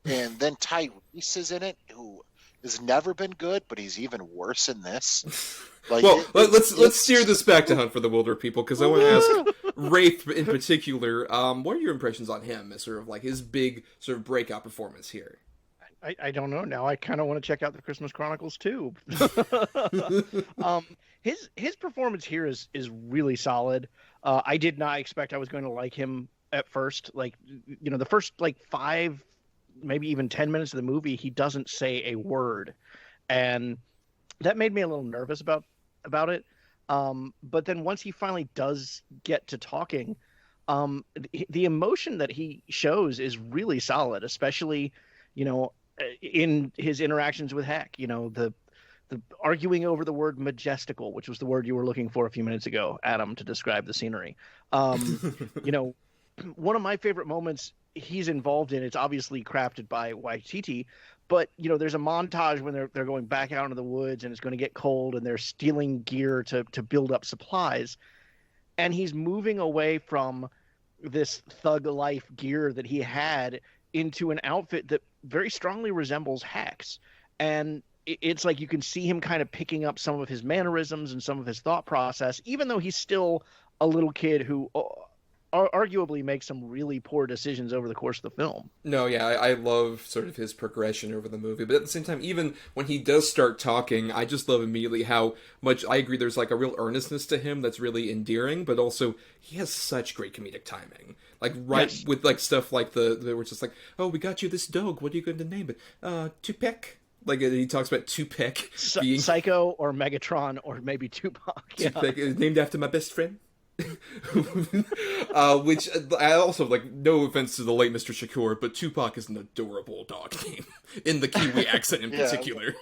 And then Tyrese is in it, who has never been good, but he's even worse in this. Like, well, let's steer this back to Hunt for the Wilderpeople, because I want to ask Rafe in particular, what are your impressions on him as sort of like his big sort of breakout performance here? I don't know. Now I kind of want to check out the Christmas Chronicles too. His performance here is really solid. I did not expect I was going to like him at first. Like, the first 5, maybe even 10 minutes of the movie, he doesn't say a word, and that made me a little nervous about it. But then once he finally does get to talking, the emotion that he shows is really solid, especially in his interactions with Heck. The arguing over the word majestical, which was the word you were looking for a few minutes ago, Adam, to describe the scenery. One of my favorite moments he's involved in, it's obviously crafted by Waititi, but there's a montage when they're going back out into the woods and it's going to get cold and they're stealing gear to build up supplies, and he's moving away from this thug life gear that he had into an outfit that very strongly resembles Heck's. And it's like you can see him kind of picking up some of his mannerisms and some of his thought process, even though he's still a little kid who arguably makes some really poor decisions over the course of the film. No, yeah, I love sort of his progression over the movie, but at the same time, even when he does start talking, I just love immediately how much, I agree, there's like a real earnestness to him that's really endearing, but also he has such great comedic timing. Like, yes. With like stuff like where it's just like, oh, we got you this dog, what are you going to name it? Tupac? Like, he talks about Tupac being... Psycho or Megatron or maybe Tupac. Yeah. Tupac is named after my best friend. Which I also, like, no offense to the late Mr. Shakur, but Tupac is an adorable dog name in the Kiwi accent in particular.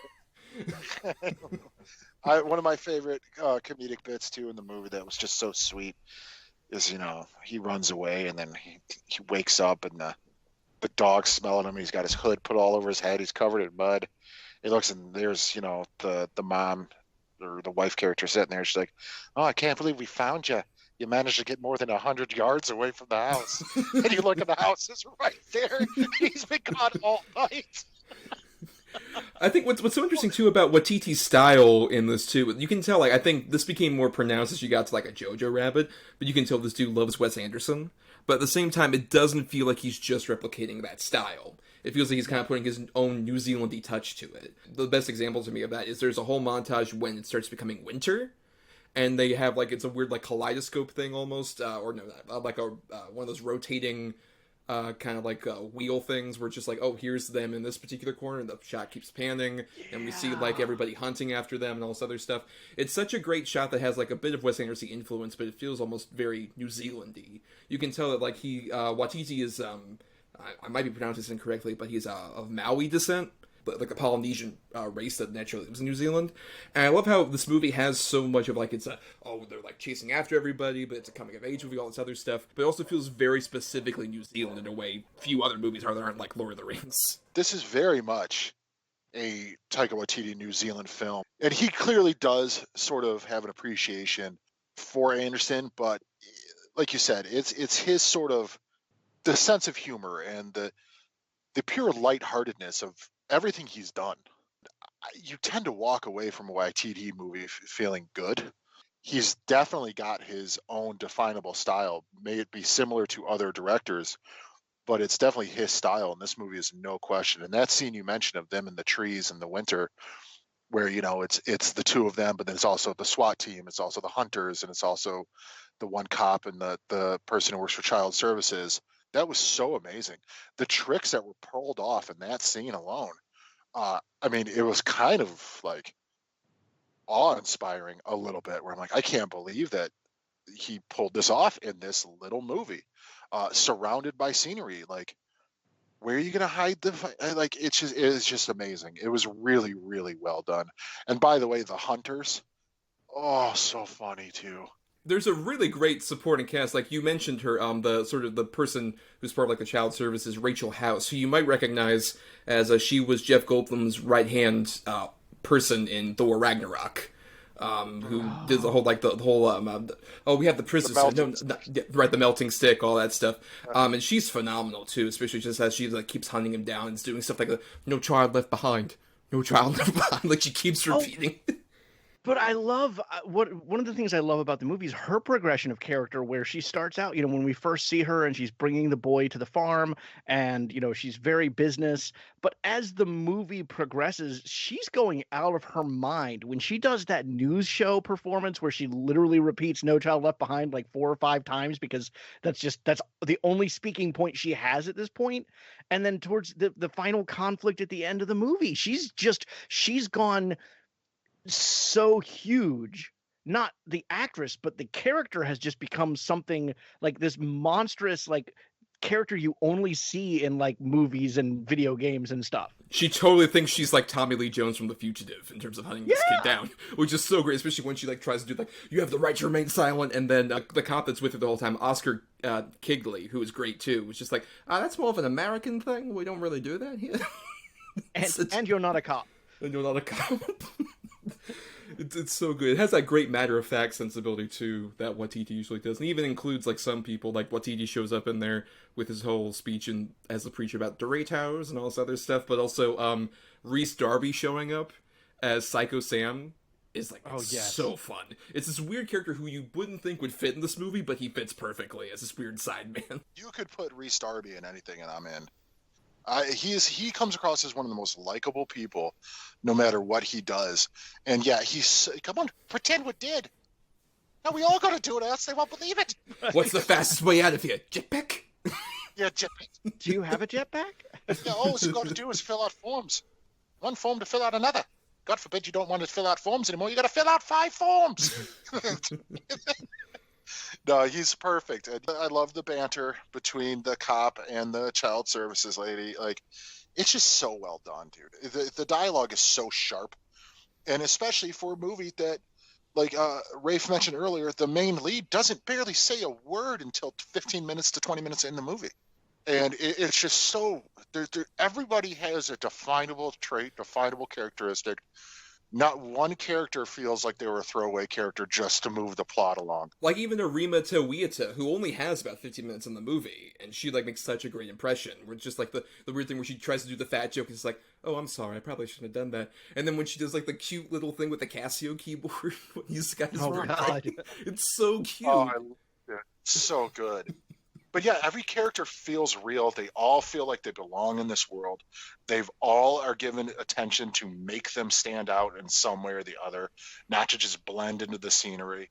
One of my favorite comedic bits too in the movie that was just so sweet is he runs away and then he wakes up and the dog's smelling him. He's got his hood put all over his head. He's covered in mud. He looks and there's the mom or the wife character sitting there. She's like, "Oh, I can't believe we found you. You managed to get more than 100 yards away from the house." And you look at the house, it's right there. He's been gone all night. I think what's so interesting too about Waititi's style in this too, you can tell, like, I think this became more pronounced as you got to like a Jojo Rabbit, but you can tell this dude loves Wes Anderson. But at the same time, it doesn't feel like he's just replicating that style. It feels like he's kind of putting his own New Zealand-y touch to it. The best example to me of that is there's a whole montage when it starts becoming winter, and they have, like, it's a weird, like, kaleidoscope thing almost, or no, like one of those rotating kind of like wheel things where it's just like, oh, here's them in this particular corner, and the shot keeps panning, and we see, like, everybody hunting after them and all this other stuff. It's such a great shot that has, like, a bit of Wes Anderson influence, but it feels almost very New Zealand-y. You can tell that, like, Waititi is, I might be pronouncing this incorrectly, but he's of Maori descent, like a Polynesian race that naturally lives in New Zealand. And I love how this movie has so much of, like, they're, like, chasing after everybody, but it's a coming-of-age movie, all this other stuff. But it also feels very specifically New Zealand in a way few other movies are that aren't, like, Lord of the Rings. This is very much a Taika Waititi New Zealand film. And he clearly does sort of have an appreciation for Anderson, but like you said, it's his sort of the sense of humor and the pure lightheartedness of everything he's done. you tend to walk away from a Waititi movie feeling good. He's definitely got his own definable style. May it be similar to other directors, but it's definitely his style, and this movie is no question. And that scene you mentioned of them in the trees in the winter, where it's the two of them, but then it's also the SWAT team, it's also the hunters, and it's also the one cop and the person who works for child services. That was so amazing. The tricks that were pulled off in that scene alone, it was kind of like awe-inspiring a little bit, where I'm like, I can't believe that he pulled this off in this little movie, surrounded by scenery. Like, where are you going to hide it's just amazing. It was really, really well done. And by the way, the hunters, so funny too. There's a really great supporting cast. Like you mentioned her, the person who's part of like the child services, Rachel House, who you might recognize as she was Jeff Goldblum's right hand person in Thor Ragnarok, who did the whole we have the prison, the melting stick, all that stuff, and she's phenomenal too, especially just as she like keeps hunting him down and doing stuff like no child left behind, no child left behind, like she keeps repeating. But I love one of the things I love about the movie is her progression of character, where she starts out, when we first see her and she's bringing the boy to the farm and, she's very business. But as the movie progresses, she's going out of her mind. When she does that news show performance where she literally repeats No Child Left Behind like 4 or 5 times, because that's the only speaking point she has at this point. And then towards the final conflict at the end of the movie, she's gone so huge. Not the actress, but the character has just become something like this monstrous like character you only see in like movies and video games and stuff. She totally thinks she's like Tommy Lee Jones from The Fugitive in terms of hunting this kid down, which is so great, especially when she like tries to do you have the right to remain silent, and then the cop that's with her the whole time, Oscar Kigley, who is great too, was just like, that's more of an American thing. We don't really do that here. and you're not a cop. And you're not a cop. It's so good. It has that great matter-of-fact sensibility, too, that Waititi usually does. And even includes, like, some people, like Waititi shows up in there with his whole speech as the preacher about Doritos and all this other stuff, but also Rhys Darby showing up as Psycho Sam is, like, so fun. It's this weird character who you wouldn't think would fit in this movie, but he fits perfectly as this weird side man. You could put Rhys Darby in anything, and I'm in. He comes across as one of the most likable people, no matter what he does. And yeah, come on, pretend we're dead. Now we all got to do it, else they won't believe it. What's the fastest way out of here? Jetpack? Yeah, jetpack. Do you have a jetpack? Yeah, all you got to do is fill out forms. One form to fill out another. God forbid you don't want to fill out forms anymore. You got to fill out 5 forms. No, he's perfect. I love the banter between the cop and the child services lady. Like, it's just so well done, dude. The dialogue is so sharp, and especially for a movie that, like Rafe mentioned earlier, the main lead doesn't barely say a word until 15 minutes to 20 minutes in the movie. And it's just so... everybody has a definable trait, definable characteristic. Not one character feels like they were a throwaway character just to move the plot along. Like even Arima Tawiyata, who only has about 15 minutes in the movie, and she like makes such a great impression. Where it's just like the weird thing where she tries to do the fat joke, and it's like, oh, I'm sorry, I probably shouldn't have done that. And then when she does like the cute little thing with the Casio keyboard, when these guys it's so cute. So good. But yeah, every character feels real. They all feel like they belong in this world. They've all are given attention to make them stand out in some way or the other, not to just blend into the scenery.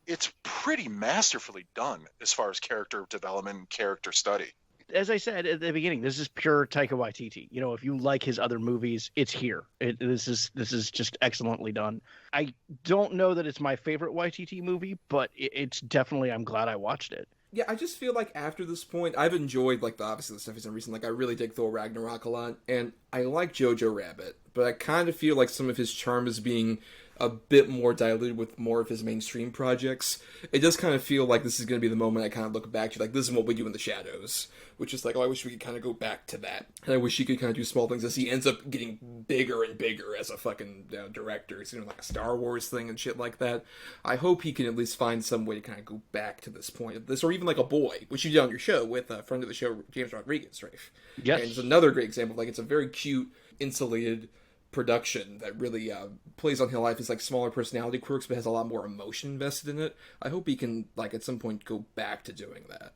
It's pretty masterfully done as far as character development and character study. As I said at the beginning, this is pure Taika Waititi. If you like his other movies, it's here. This is just excellently done. I don't know that it's my favorite Waititi movie, but it's definitely, I'm glad I watched it. Yeah, I just feel like after this point, I've enjoyed, like, obviously the stuff he's done recently. Like, I really dig Thor Ragnarok a lot, and I like Jojo Rabbit, but I kind of feel like some of his charm is being a bit more diluted with more of his mainstream projects. It does kind of feel like this is going to be the moment I kind of look back to, like, this is what we do in the shadows, which is like, oh, I wish we could kind of go back to that. And I wish he could kind of do small things as he ends up getting bigger and bigger as a fucking director. He's doing like a Star Wars thing and shit like that. I hope he can at least find some way to kind of go back to this point of this, or even like A Boy, which you did on your show with a friend of the show, James Rodriguez, Rafe. Yes. And it's another great example. Like, it's a very cute, insulated, production that really plays on his life is like smaller personality quirks, but has a lot more emotion invested in it. I hope he can like at some point go back to doing that.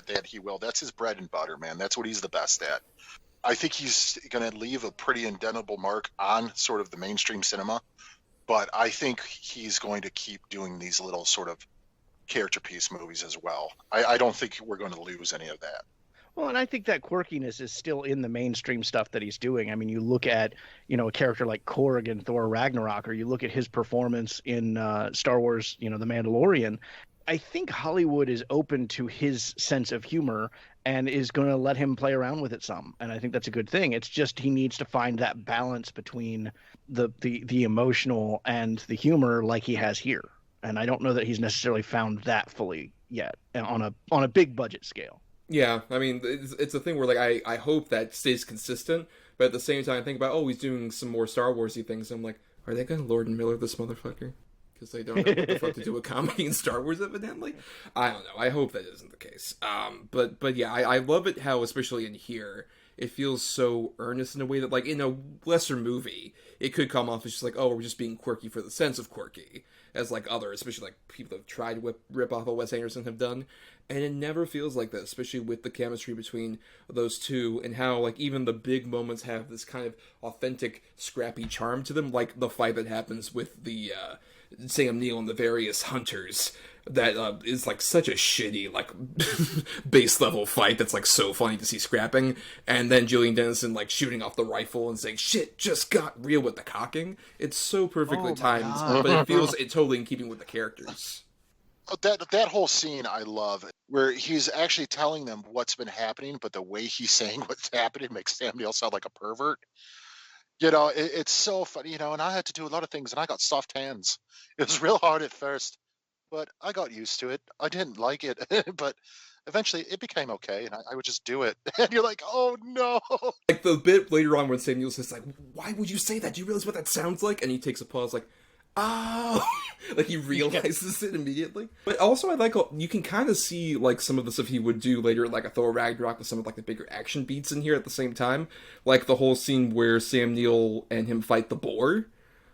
That he will. That's his bread and butter, man. That's what he's the best at. I think he's going to leave a pretty indelible mark on sort of the mainstream cinema, but I think he's going to keep doing these little sort of character piece movies as well. I don't think we're going to lose any of that. Well, and I think that quirkiness is still in the mainstream stuff that he's doing. I mean, you look at, a character like Korg in Thor Ragnarok, or you look at his performance in Star Wars, The Mandalorian. I think Hollywood is open to his sense of humor and is going to let him play around with it some. And I think that's a good thing. It's just he needs to find that balance between the emotional and the humor like he has here. And I don't know that he's necessarily found that fully yet on a big budget scale. Yeah, I mean, it's a thing where, like, I hope that stays consistent, but at the same time I think about, he's doing some more Star Wars-y things, and I'm like, are they going to Lord and Miller this motherfucker? Because they don't know what the fuck to do with comedy in Star Wars, evidently. I don't know. I hope that isn't the case. But yeah, I love it how, especially in here, it feels so earnest in a way that, like, in a lesser movie, it could come off as just like, we're just being quirky for the sense of quirky, as, like, others, especially, like, people that have tried to rip off of Wes Anderson have done. And it never feels like that, especially with the chemistry between those two, and how, like, even the big moments have this kind of authentic, scrappy charm to them, like the fight that happens with the Sam Neill and the various hunters. That is, like, such a shitty, like, base level fight that's, like, so funny to see scrapping. And then Gillian Dennison, like, shooting off the rifle and saying, shit just got real with the cocking. It's so perfectly timed, but it feels totally in keeping with the characters. That whole scene I love, where he's actually telling them what's been happening, but the way he's saying what's happening makes Sam Neill sound like a pervert. It's so funny, and I had to do a lot of things, and I got soft hands. It was real hard at first, but I got used to it. I didn't like it, but eventually it became okay, and I would just do it. And you're like, oh no! Like the bit later on when Sam Neill says, like, why would you say that? Do you realize what that sounds like? And he takes a pause, like, oh, like he realizes it immediately. But also I like, you can kind of see like some of the stuff he would do later, like a Thor Ragnarok, with some of like the bigger action beats in here at the same time. Like the whole scene where Sam Neill and him fight the boar,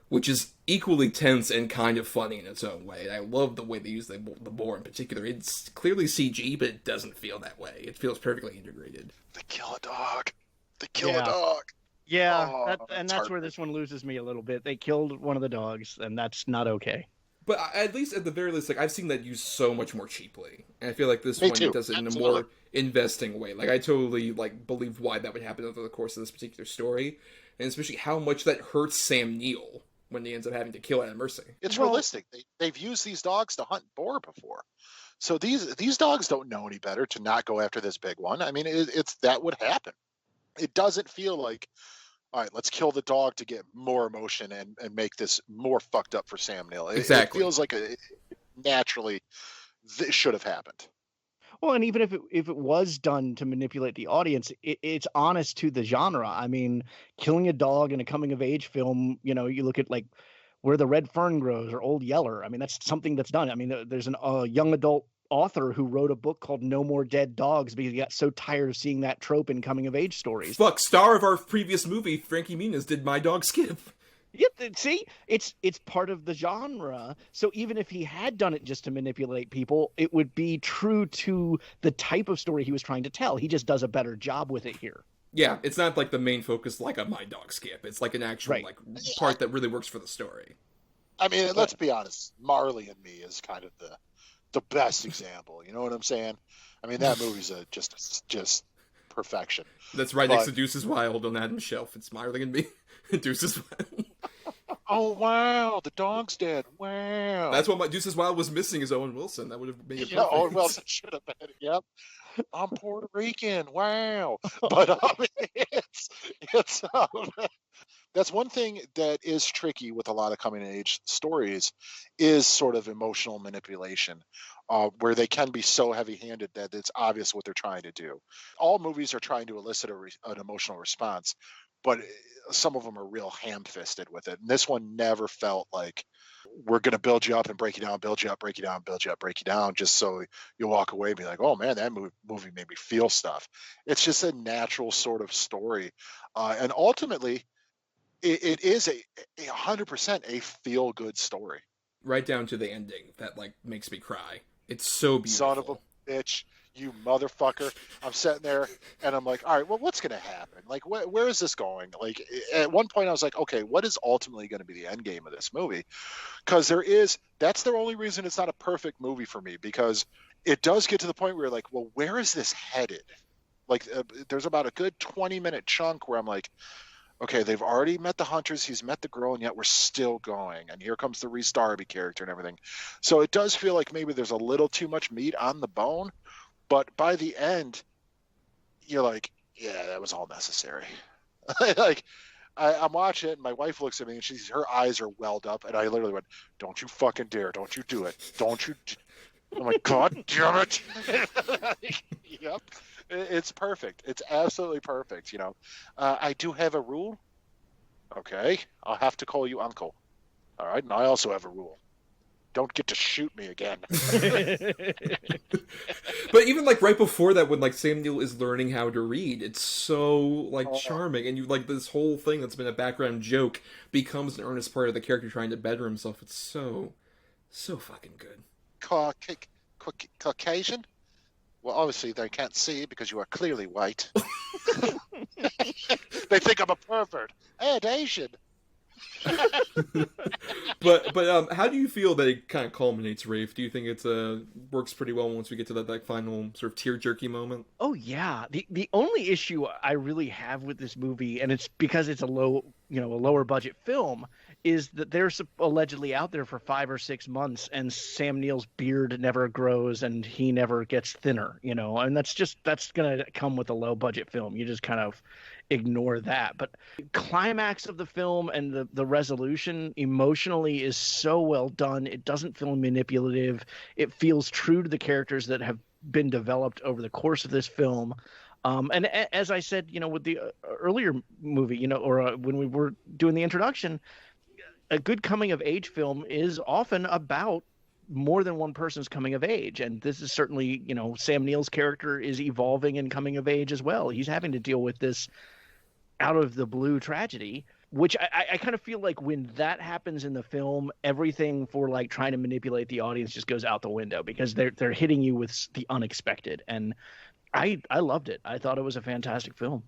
which is equally tense and kind of funny in its own way. And I love the way they use the boar in particular. It's clearly CG, but it doesn't feel that way. It feels perfectly integrated. They kill a dog. They kill a dog. Yeah, that's where this one loses me a little bit. They killed one of the dogs, and that's not okay. But at the very least, like, I've seen that used so much more cheaply. And I feel like this one does it in a more investing way. Like, I totally, like, believe why that would happen over the course of this particular story. And especially how much that hurts Sam Neill when he ends up having to kill at mercy. It's realistic. They've used these dogs to hunt boar before. So these dogs don't know any better to not go after this big one. I mean, it's that would happen. It doesn't feel like, all right, let's kill the dog to get more emotion and make this more fucked up for Sam Neill. Exactly. It feels like naturally this should have happened. Well, and even if it was done to manipulate the audience, it's honest to the genre. I mean, killing a dog in a coming-of-age film, you look at, like, Where the Red Fern Grows or Old Yeller. I mean, that's something that's done. I mean, there's a young adult author who wrote a book called No More Dead Dogs because he got so tired of seeing that trope in coming-of-age stories. Fuck, star of our previous movie, Frankie Muniz, did My Dog Skip. Yeah, see, it's part of the genre. So even if he had done it just to manipulate people, it would be true to the type of story he was trying to tell. He just does a better job with it here. Yeah, it's not like the main focus like a My Dog Skip. It's like an actual like part that really works for the story. I mean, let's be honest. Marley and Me is kind of the best example. You know what I'm saying? I mean, that movie's just perfection. That's right next to Deuces Wild on Adam's shelf. It's Marley and Me. Deuces Wild. Oh, wow. The dog's dead. Wow. That's what Deuces Wild was missing, is Owen Wilson. That would have made it perfect. Yeah, Owen Wilson should have been. Yep. I'm Puerto Rican. Wow. But it's that's one thing that is tricky with a lot of coming-of-age stories is sort of emotional manipulation, where they can be so heavy-handed that it's obvious what they're trying to do. All movies are trying to elicit an emotional response, but some of them are real ham-fisted with it. And this one never felt like we're going to build you up and break you down, build you up, break you down, build you up, break you down, just so you'll walk away and be like, oh, man, that movie made me feel stuff. It's just a natural sort of story. And ultimately, it is a 100% a feel good story. Right down to the ending that like makes me cry. It's so beautiful. Son of a bitch, you motherfucker. I'm sitting there and I'm like, all right, well, what's going to happen? Like, where is this going? Like, at one point I was like, okay, what is ultimately going to be the end game of this movie? Because that's the only reason it's not a perfect movie for me, because it does get to the point where you're like, well, where is this headed? Like, there's about a good 20-minute chunk where I'm like, okay, they've already met the hunters, he's met the girl, and yet we're still going. And here comes the Rhys Darby character and everything. So it does feel like maybe there's a little too much meat on the bone. But by the end, you're like, yeah, that was all necessary. Like, I'm watching it, and my wife looks at me, and her eyes are welled up, and I literally went, don't you fucking dare. Don't you do it. Don't you. I'm like, God damn it. Yep. It's perfect. It's absolutely perfect, you know. I do have a rule. Okay. I'll have to call you uncle. All right. And I also have a rule. Don't get to shoot me again. But even like right before that, when like Sam Neill is learning how to read, it's so like charming, and you like this whole thing that's been a background joke becomes an earnest part of the character trying to better himself. It's so fucking good. Caucasian? Well, obviously they can't see because you are clearly white. They think I'm a pervert and Asian. but how do you feel that it kind of culminates, Rafe? Do you think it's works pretty well once we get to that like final sort of tear jerky moment? Oh yeah. The only issue I really have with this movie, and it's because it's a lower budget film, is that they're allegedly out there for 5 or 6 months, and Sam Neill's beard never grows and he never gets thinner, and that's gonna come with a low budget film. You just kind of ignore that. But climax of the film and the resolution emotionally is so well done. It doesn't feel manipulative. It feels true to the characters that have been developed over the course of this film. And as I said, with the earlier movie, when we were doing the introduction, a good coming of age film is often about more than one person's coming of age. And this is certainly, Sam Neill's character is evolving and coming of age as well. He's having to deal with this out of the blue tragedy, which I kind of feel like when that happens in the film, everything for like trying to manipulate the audience just goes out the window, because they're hitting you with the unexpected. And I loved it. I thought it was a fantastic film.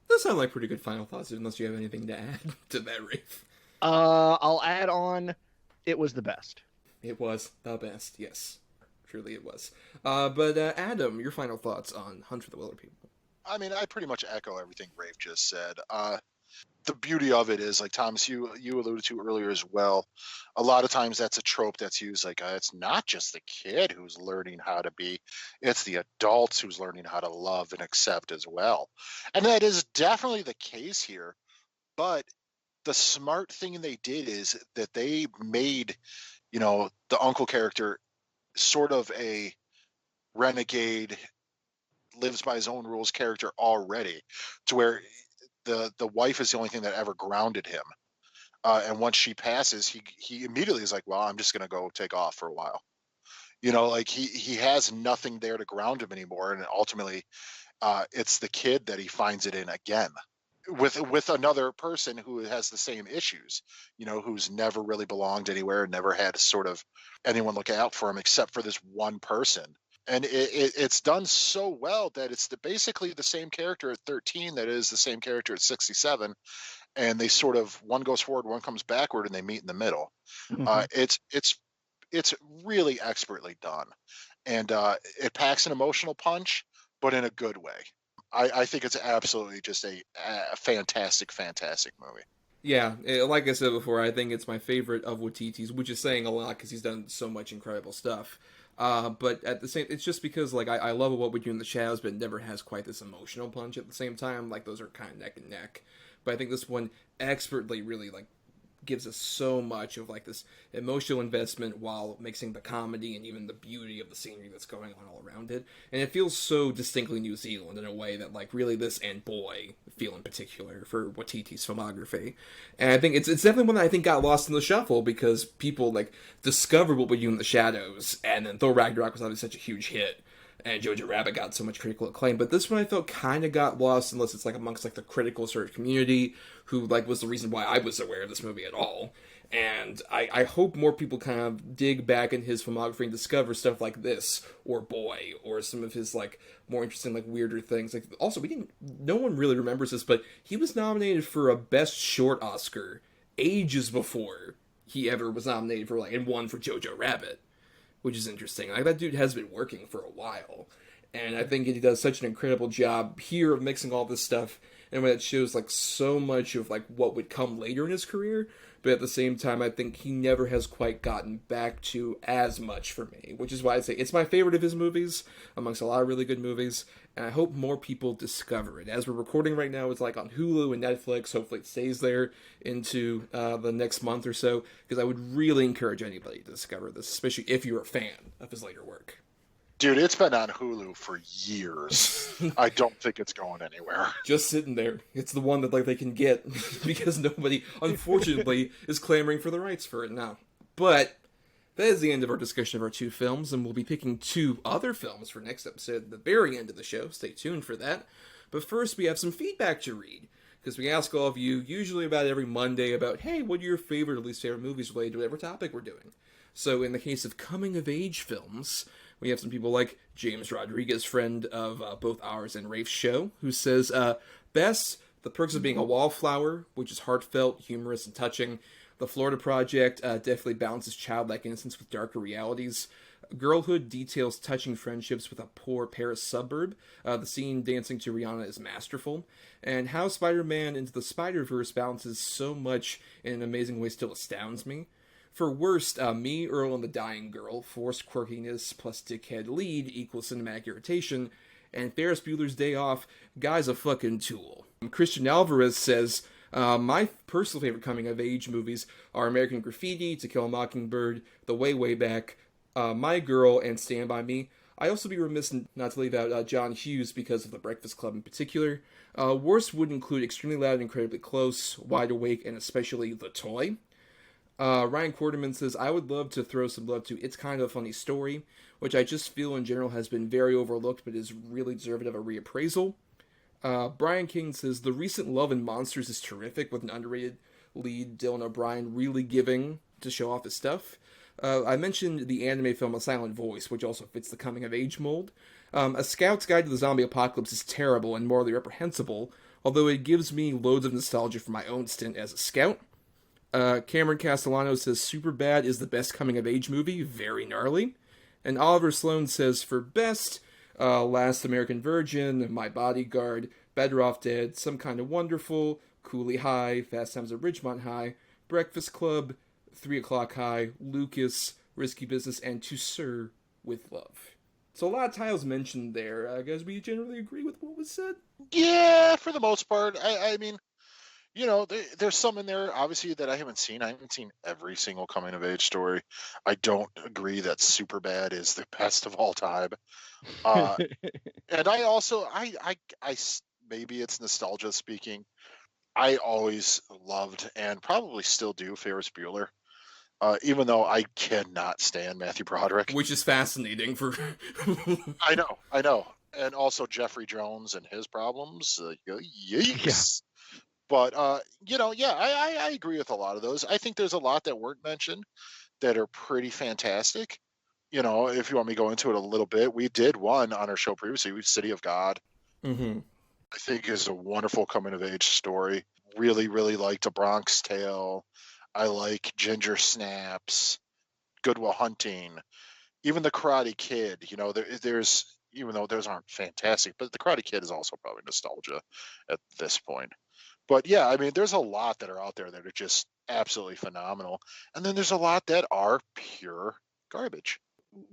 Those sound like pretty good final thoughts, unless you have anything to add to that, Rafe. I'll add on, it was the best. It was the best, yes. Truly it was. But Adam, your final thoughts on Hunt for the Wilderpeople? I mean, I pretty much echo everything Rafe just said. The beauty of it is, like Thomas, you alluded to earlier as well, a lot of times that's a trope that's used, like it's not just the kid who's learning how to be, it's the adults who's learning how to love and accept as well. And that is definitely the case here. But the smart thing they did is that they made, the uncle character sort of a renegade, lives by his own rules character already, to where the wife is the only thing that ever grounded him. And once she passes, he immediately is like, well, I'm just going to go take off for a while. Like he has nothing there to ground him anymore. And ultimately, it's the kid that he finds it in again with another person who has the same issues, who's never really belonged anywhere and never had sort of anyone look out for him except for this one person. And it's done so well that it's basically the same character at 13 that is the same character at 67, and they sort of, one goes forward, one comes backward, and they meet in the middle. Mm-hmm. It's really expertly done, and it packs an emotional punch, but in a good way. I think it's absolutely just a fantastic movie. Yeah, like I said before, I think it's my favorite of Waititi's, which is saying a lot because he's done so much incredible stuff. But at the same, it's just because like I love What We Do in the Shadows, but it never has quite this emotional punch at the same time. Like those are kind of neck and neck. But I think this one expertly really like gives us so much of like this emotional investment while mixing the comedy and even the beauty of the scenery that's going on all around it. And it feels so distinctly New Zealand in a way that like really this and Boy feel in particular for Waititi's filmography. And I think it's definitely one that I think got lost in the shuffle because people like discovered What We Do in the Shadows, and then Thor Ragnarok was obviously such a huge hit. and Jojo Rabbit got so much critical acclaim. But this one I felt kind of got lost, unless it's like amongst like the critical sort of community who like was the reason why I was aware of this movie at all. And I hope more people kind of dig back in his filmography and discover stuff like this, or Boy, or some of his like more interesting, like weirder things. Like also, no one really remembers this, but he was nominated for a Best Short Oscar ages before he ever was nominated for and won for Jojo Rabbit, which is interesting. Like that dude has been working for a while, and I think he does such an incredible job here of mixing all this stuff, and when it shows like so much of like what would come later in his career. But at the same time, I think he never has quite gotten back to as much for me, which is why I say it's my favorite of his movies, amongst a lot of really good movies, and I hope more people discover it. As we're recording right now, it's like on Hulu and Netflix. Hopefully it stays there into the next month or so, because I would really encourage anybody to discover this, especially if you're a fan of his later work. Dude, it's been on Hulu for years. I don't think it's going anywhere. Just sitting there. It's the one that they can get because nobody, unfortunately, is clamoring for the rights for it now. But that is the end of our discussion of our 2 films, and we'll be picking 2 other films for next episode at the very end of the show. Stay tuned for that. But first, we have some feedback to read, because we ask all of you, usually about every Monday, about, hey, what are your favorite or least favorite movies related to whatever topic we're doing? So in the case of coming-of-age films, we have some people like James Rodriguez, friend of both ours and Rafe's show, who says, best, The Perks of Being a Wallflower, which is heartfelt, humorous, and touching. The Florida Project definitely balances childlike innocence with darker realities. Girlhood details touching friendships with a poor Paris suburb. The scene dancing to Rihanna is masterful. And how Spider-Man Into the Spider-Verse balances so much in an amazing way still astounds me. For worst, Me, Earl, and the Dying Girl, forced quirkiness plus dickhead lead equals cinematic irritation, and Ferris Bueller's Day Off, guy's a fucking tool. Christian Alvarez says, my personal favorite coming-of-age movies are American Graffiti, To Kill a Mockingbird, The Way, Way Back, My Girl, and Stand By Me. I also be remiss not to leave out John Hughes because of The Breakfast Club in particular. Worst would include Extremely Loud and Incredibly Close, Wide Awake, and especially The Toy. Ryan Quarterman says, I would love to throw some love to It's Kind of a Funny Story, which I just feel in general has been very overlooked but is really deserving of a reappraisal. Brian King says, the recent Love and Monsters is terrific, with an underrated lead, Dylan O'Brien, really giving to show off his stuff. I mentioned the anime film A Silent Voice, which also fits the coming-of-age mold. A Scout's Guide to the Zombie Apocalypse is terrible and morally reprehensible, although it gives me loads of nostalgia for my own stint as a scout. Cameron Castellano says Superbad is the best coming-of-age movie, very gnarly. And Oliver Sloan says for best, Last American Virgin, My Bodyguard, Better Off Dead, Some Kind of Wonderful, Cooley High, Fast Times at Ridgemont High, Breakfast Club, 3 O'Clock High, Lucas, Risky Business, and To Sir with Love. So a lot of titles mentioned there. Guys, we generally agree with what was said? Yeah, for the most part. I mean, you know, there's some in there, obviously, that I haven't seen. I haven't seen every single coming-of-age story. I don't agree that Superbad is the best of all time. And I also, maybe it's nostalgia speaking, I always loved, and probably still do, Ferris Bueller. Even though I cannot stand Matthew Broderick. Which is fascinating for... I know. And also Jeffrey Jones and his problems. Yikes. Yeah. But, you know, yeah, I agree with a lot of those. I think there's a lot that weren't mentioned that are pretty fantastic. You know, if you want me to go into it a little bit, we did one on our show previously, City of God. Mm-hmm. I think is a wonderful coming-of-age story. Really, really liked A Bronx Tale. I like Ginger Snaps, Good Will Hunting, even The Karate Kid. You know, there's, even though those aren't fantastic, but The Karate Kid is also probably nostalgia at this point. But yeah, I mean, there's a lot that are out there that are just absolutely phenomenal. And then there's a lot that are pure garbage.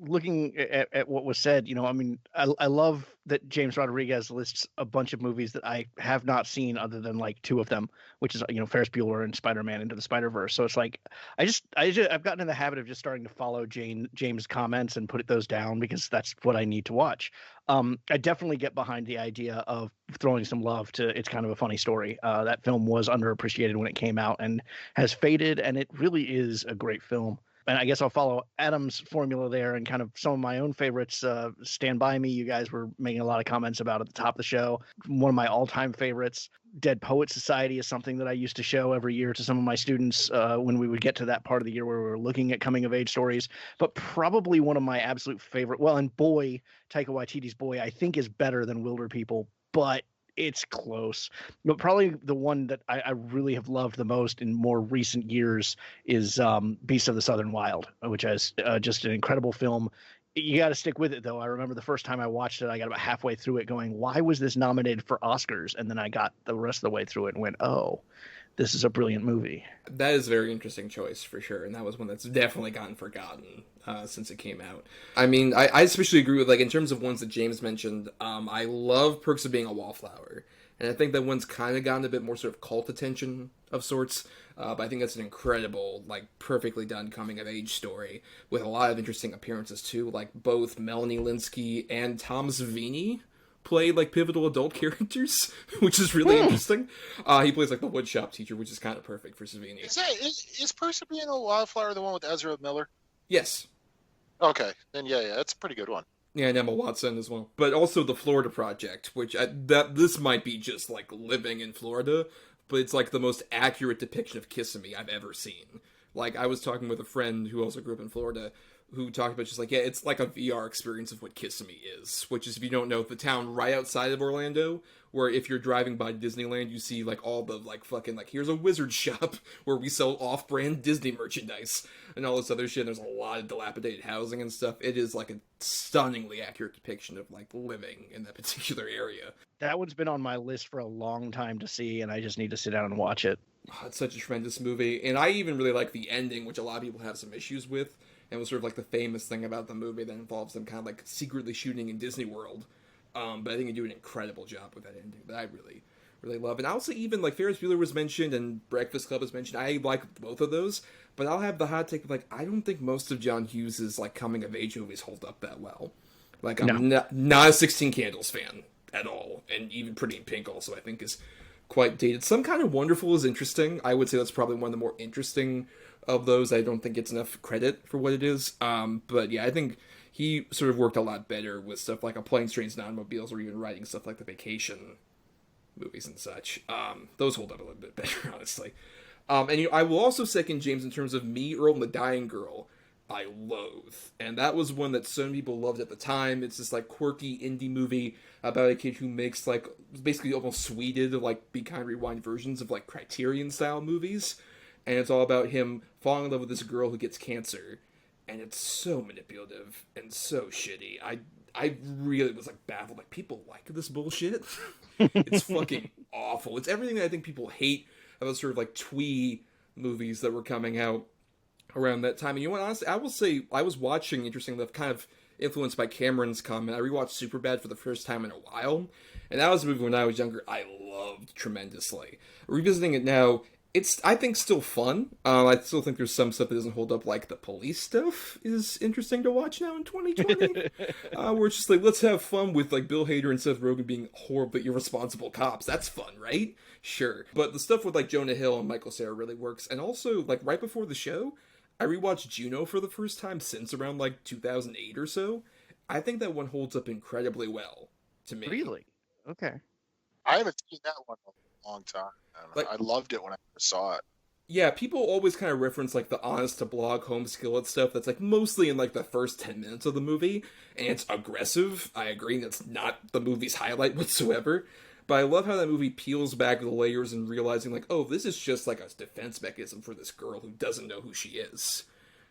Looking at what was said, you know, I mean, I love that James Rodriguez lists a bunch of movies that I have not seen other than like 2 of them, which is, you know, Ferris Bueller and Spider-Man Into the Spider-Verse. So it's like, I've gotten in the habit of just starting to follow James' comments and put those down because that's what I need to watch. I definitely get behind the idea of throwing some love to It's Kind of a Funny Story. That film was underappreciated when it came out and has faded, and it really is a great film. And I guess I'll follow Adam's formula there and kind of some of my own favorites. Stand By Me, you guys were making a lot of comments about at the top of the show. One of my all-time favorites, Dead Poet Society, is something that I used to show every year to some of my students when we would get to that part of the year where we were looking at coming-of-age stories. But probably one of my absolute favorite, well, and Boy, Taika Waititi's Boy, I think is better than Wilderpeople, but it's close. But probably the one that I really have loved the most in more recent years is Beasts of the Southern Wild, which is just an incredible film. You got to stick with it, though. I remember the first time I watched it, I got about halfway through it going, why was this nominated for Oscars? And then I got the rest of the way through it and went, oh, this is a brilliant movie. That is a very interesting choice, for sure. And that was one that's definitely gotten forgotten since it came out. I mean, I especially agree with, like, in terms of ones that James mentioned, I love Perks of Being a Wallflower. And I think that one's kind of gotten a bit more sort of cult attention of sorts. But I think that's an incredible, like, perfectly done coming-of-age story with a lot of interesting appearances, too. Like, both Melanie Linsky and Tom Savini play, like, pivotal adult characters, which is really interesting. He plays, like, the woodshop teacher, which is kind of perfect for Savini. Is Perks of Being a Wildflower the one with Ezra Miller? Yes. Okay, then yeah, that's a pretty good one. Yeah, and Emma Watson as well. But also the Florida Project, which this might be just, like, living in Florida, but it's, like, the most accurate depiction of Kissimmee I've ever seen. Like, I was talking with a friend who also grew up in Florida, who talked about just, like, yeah, it's like a VR experience of what Kissimmee is, which is, if you don't know, the town right outside of Orlando, where if you're driving by Disneyland, you see, like, all the, like, fucking, like, here's a wizard shop where we sell off-brand Disney merchandise and all this other shit. There's a lot of dilapidated housing and stuff. It is, like, a stunningly accurate depiction of, like, living in that particular area. That one's been on my list for a long time to see, and I just need to sit down and watch it. Oh, it's such a tremendous movie, and I even really like the ending, which a lot of people have some issues with, and was sort of, like, the famous thing about the movie that involves them kind of, like, secretly shooting in Disney World. But I think you do an incredible job with that ending that I really, really love. And I'll say even, like, Ferris Bueller was mentioned and Breakfast Club was mentioned. I like both of those, but I'll have the hot take of, like, I don't think most of John Hughes' like, coming-of-age movies hold up that well. Like, I'm not a 16 Candles fan at all, and even Pretty in Pink also, I think, is quite dated. Some Kind of Wonderful is interesting. I would say that's probably one of the more interesting of those. I don't think gets enough credit for what it is. But yeah, I think he sort of worked a lot better with stuff like A Planes, Trains, and Automobiles, or even writing stuff like The Vacation movies and such. Those hold up a little bit better, honestly. And I will also second James in terms of Me, Earl, and the Dying Girl. I loathe. And that was one that so many people loved at the time. It's this, like, quirky indie movie about a kid who makes, like, basically almost sweeted, like, Be Kind Rewind versions of, like, Criterion-style movies. And it's all about him falling in love with this girl who gets cancer. And it's so manipulative and so shitty. I really was, like, baffled. Like, people like this bullshit? It's fucking awful. It's everything that I think people hate about sort of, like, twee movies that were coming out around that time. And you know what, honestly, I will say, I was watching, interestingly enough, kind of influenced by Cameron's comment. I rewatched Superbad for the first time in a while. And that was a movie when I was younger I loved tremendously. Revisiting it now, it's, I think, still fun. I still think there's some stuff that doesn't hold up, like the police stuff is interesting to watch now in 2020. Where it's just like, let's have fun with, like, Bill Hader and Seth Rogen being horrible, irresponsible cops. That's fun, right? Sure. But the stuff with, like, Jonah Hill and Michael Cera really works. And also, like, right before the show, I rewatched Juno for the first time since around, like, 2008 or so. I think that one holds up incredibly well to me. Really? Okay. I haven't seen that one in a long time. Like, I loved it when I first saw it. Yeah, people always kind of reference, like, the honest-to-blog home skillet stuff that's, like, mostly in, like, the first 10 minutes of the movie, and it's aggressive. I agree, that's not the movie's highlight whatsoever. But I love how that movie peels back the layers and realizing, like, oh, this is just, like, a defense mechanism for this girl who doesn't know who she is.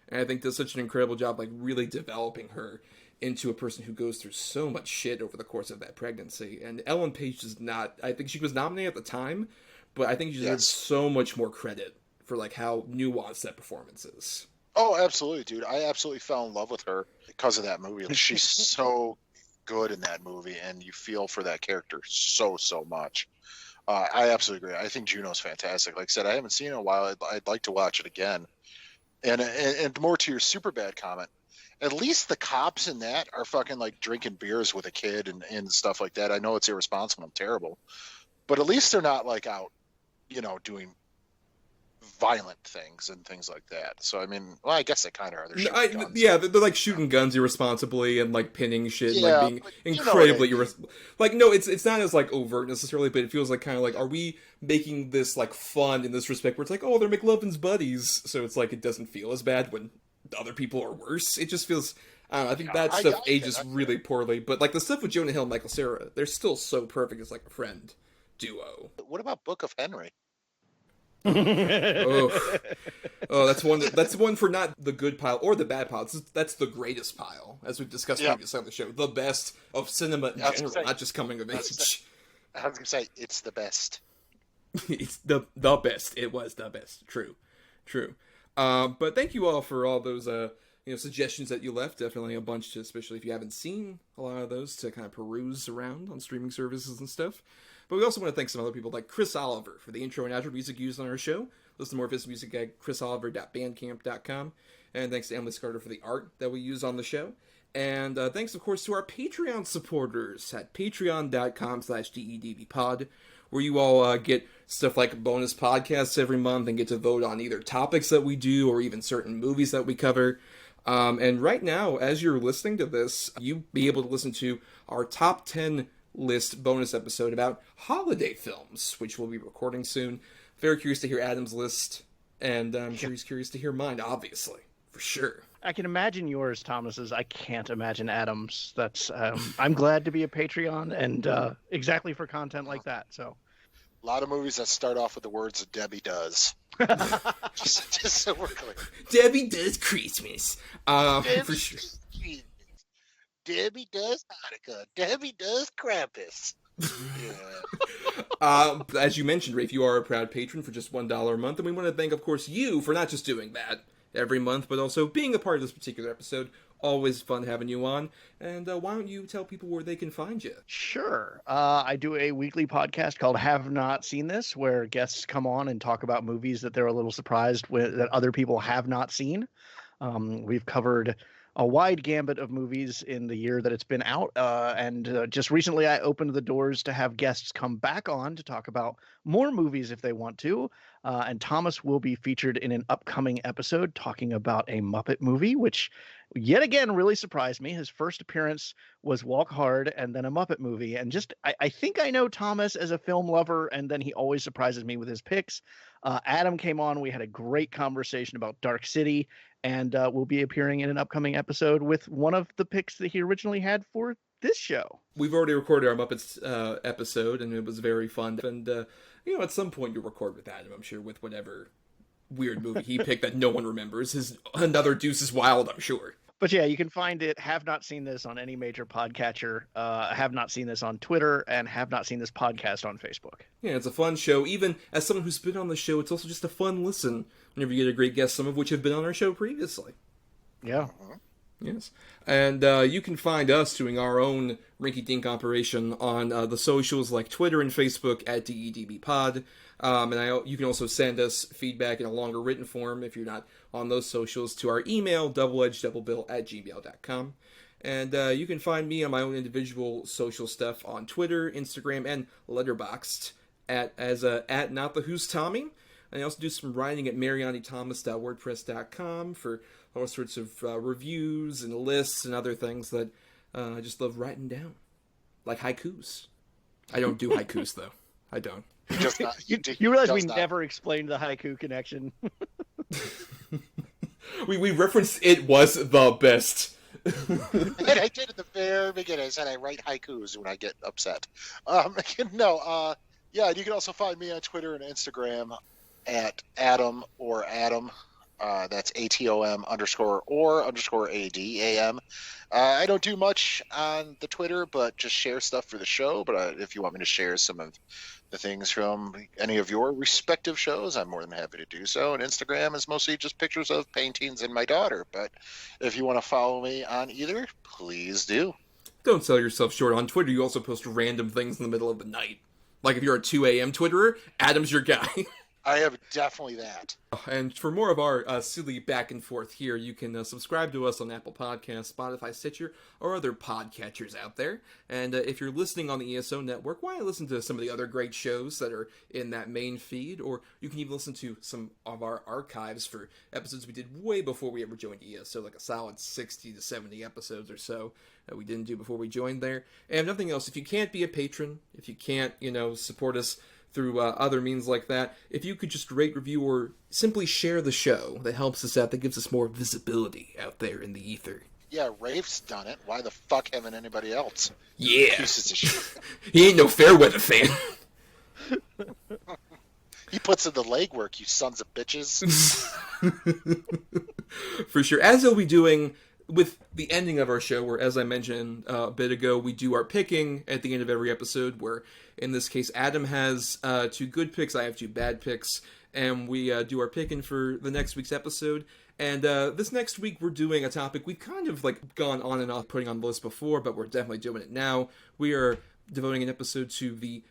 And I think does such an incredible job, like, really developing her into a person who goes through so much shit over the course of that pregnancy. And Ellen Page does not, I think she was nominated at the time, but I think she deserves so much more credit for, like, how nuanced that performance is. Oh, absolutely, dude. I absolutely fell in love with her because of that movie. Like, she's so good in that movie, and you feel for that character so much. I absolutely agree. I think Juno's fantastic. Like I said, I haven't seen it in a while. I'd like to watch it again. And more to your Superbad comment, at least the cops in that are fucking, like, drinking beers with a kid and stuff like that. I know it's irresponsible and terrible, but at least they're not, like, out, you know, doing violent things and things like that. So I mean, well, I guess they kind of are. Guns. Yeah, they're like shooting guns irresponsibly and like pinning shit, and Yeah, like being but incredibly like no, it's not as like overt necessarily, but it feels like kind of like, are we making this like fun in this respect where it's like, oh, they're McLovin's buddies, so it's like it doesn't feel as bad when the other people are worse. It just feels. I don't know, I think that stuff ages really poorly, but like the stuff with Jonah Hill and Michael Cera, they're still so perfect as like a friend duo. What about Book of Henry? oh, that's one for not the good pile or the bad pile. That's the greatest pile, as we've discussed previously on the show. The best of cinema in general, not just coming of age. I was gonna say it's the best. It's the best. It was the best. True. But thank you all for all those suggestions that you left. Definitely a bunch, especially if you haven't seen a lot of those, to kind of peruse around on streaming services and stuff. But we also want to thank some other people like Chris Oliver for the intro and outro music used on our show. Listen to more of his music at chrisoliver.bandcamp.com. And thanks to Emily Scarter for the art that we use on the show. And thanks, of course, to our Patreon supporters at patreon.com/DEDBpod, where you all get stuff like bonus podcasts every month and get to vote on either topics that we do or even certain movies that we cover. And right now, as you're listening to this, you'll be able to listen to our top 10 list bonus episode about holiday films, which we'll be recording soon. Very curious to hear Adam's list, and I'm sure he's curious to hear mine, obviously, for sure. I can imagine yours, Thomas's. I can't imagine Adam's. That's I'm glad to be a Patreon, and exactly for content like that. So, a lot of movies that start off with the words "Debbie does." just so we're clear. Debbie does Christmas. For sure. Debbie does Hanukkah. Debbie does Krampus. As you mentioned, Rafe, you are a proud patron for just $1 a month, and we want to thank, of course, you for not just doing that every month, but also being a part of this particular episode. Always fun having you on. And why don't you tell people where they can find you? Sure. I do a weekly podcast called Have Not Seen This, where guests come on and talk about movies that they're a little surprised with, that other people have not seen. We've covered a wide gambit of movies in the year that it's been out. And just recently I opened the doors to have guests come back on to talk about more movies if they want to. And Thomas will be featured in an upcoming episode talking about a Muppet movie, which yet again really surprised me. His first appearance was Walk Hard and then a Muppet movie. And just, I think I know Thomas as a film lover, and then he always surprises me with his picks. Adam came on. We had a great conversation about Dark City, and will be appearing in an upcoming episode with one of the picks that he originally had for this show. We've already recorded our Muppets episode, and it was very fun. And, at some point you'll record with Adam, I'm sure, with whatever weird movie he picked that no one remembers. Another Deuces Wild, I'm sure. But yeah, you can find it. Have Not Seen This on any major podcatcher. Have Not Seen This on Twitter, and Have Not Seen This podcast on Facebook. Yeah, it's a fun show. Even as someone who's been on the show, it's also just a fun listen whenever you get a great guest, some of which have been on our show previously. Yeah. Yes. And you can find us doing our own rinky-dink operation on the socials like Twitter and Facebook at DEDBpod. And you can also send us feedback in a longer written form if you're not on those socials to our email, doubleedgedoublebill@gmail.com. And you can find me on my own individual social stuff on Twitter, Instagram, and Letterboxd at Not The Who's Tommy. And I also do some writing at marianithomas.wordpress.com for all sorts of reviews and lists and other things that I just love writing down. Like haikus. I don't do haikus, though. I don't. You realize we never explained the haiku connection? we referenced it was the best. And I did at the very beginning. I said I write haikus when I get upset. Yeah, you can also find me on Twitter and Instagram at Adam or Adam. That's ATOM_ADAM. I don't do much on the Twitter, but just share stuff for the show. But if you want me to share some of the things from any of your respective shows, I'm more than happy to do so. And Instagram is mostly just pictures of paintings and my daughter. But if you want to follow me on either, please do. Don't sell yourself short. On Twitter, you also post random things in the middle of the night. Like if you're a 2 a.m. Twitterer, Adam's your guy. I have definitely that. And for more of our silly back and forth here, you can subscribe to us on Apple Podcasts, Spotify, Stitcher, or other podcatchers out there. And if you're listening on the ESO network, why not listen to some of the other great shows that are in that main feed? Or you can even listen to some of our archives for episodes we did way before we ever joined ESO, like a solid 60 to 70 episodes or so that we didn't do before we joined there. And if nothing else, if you can't be a patron, if you can't, support us through other means like that, if you could just rate, review, or simply share the show, that helps us out, that gives us more visibility out there in the ether. Yeah, Rafe's done it. Why the fuck haven't anybody else? Yeah. Pieces of shit. He ain't no Fairweather fan. He puts in the legwork, you sons of bitches. For sure. As he'll be doing with the ending of our show, where, as I mentioned a bit ago, we do our picking at the end of every episode, where in this case Adam has 2 good picks, I have 2 bad picks, and we do our picking for the next week's episode. And this next week we're doing a topic we've kind of gone on and off putting on the list before, but we're definitely doing it now. We are devoting an episode to the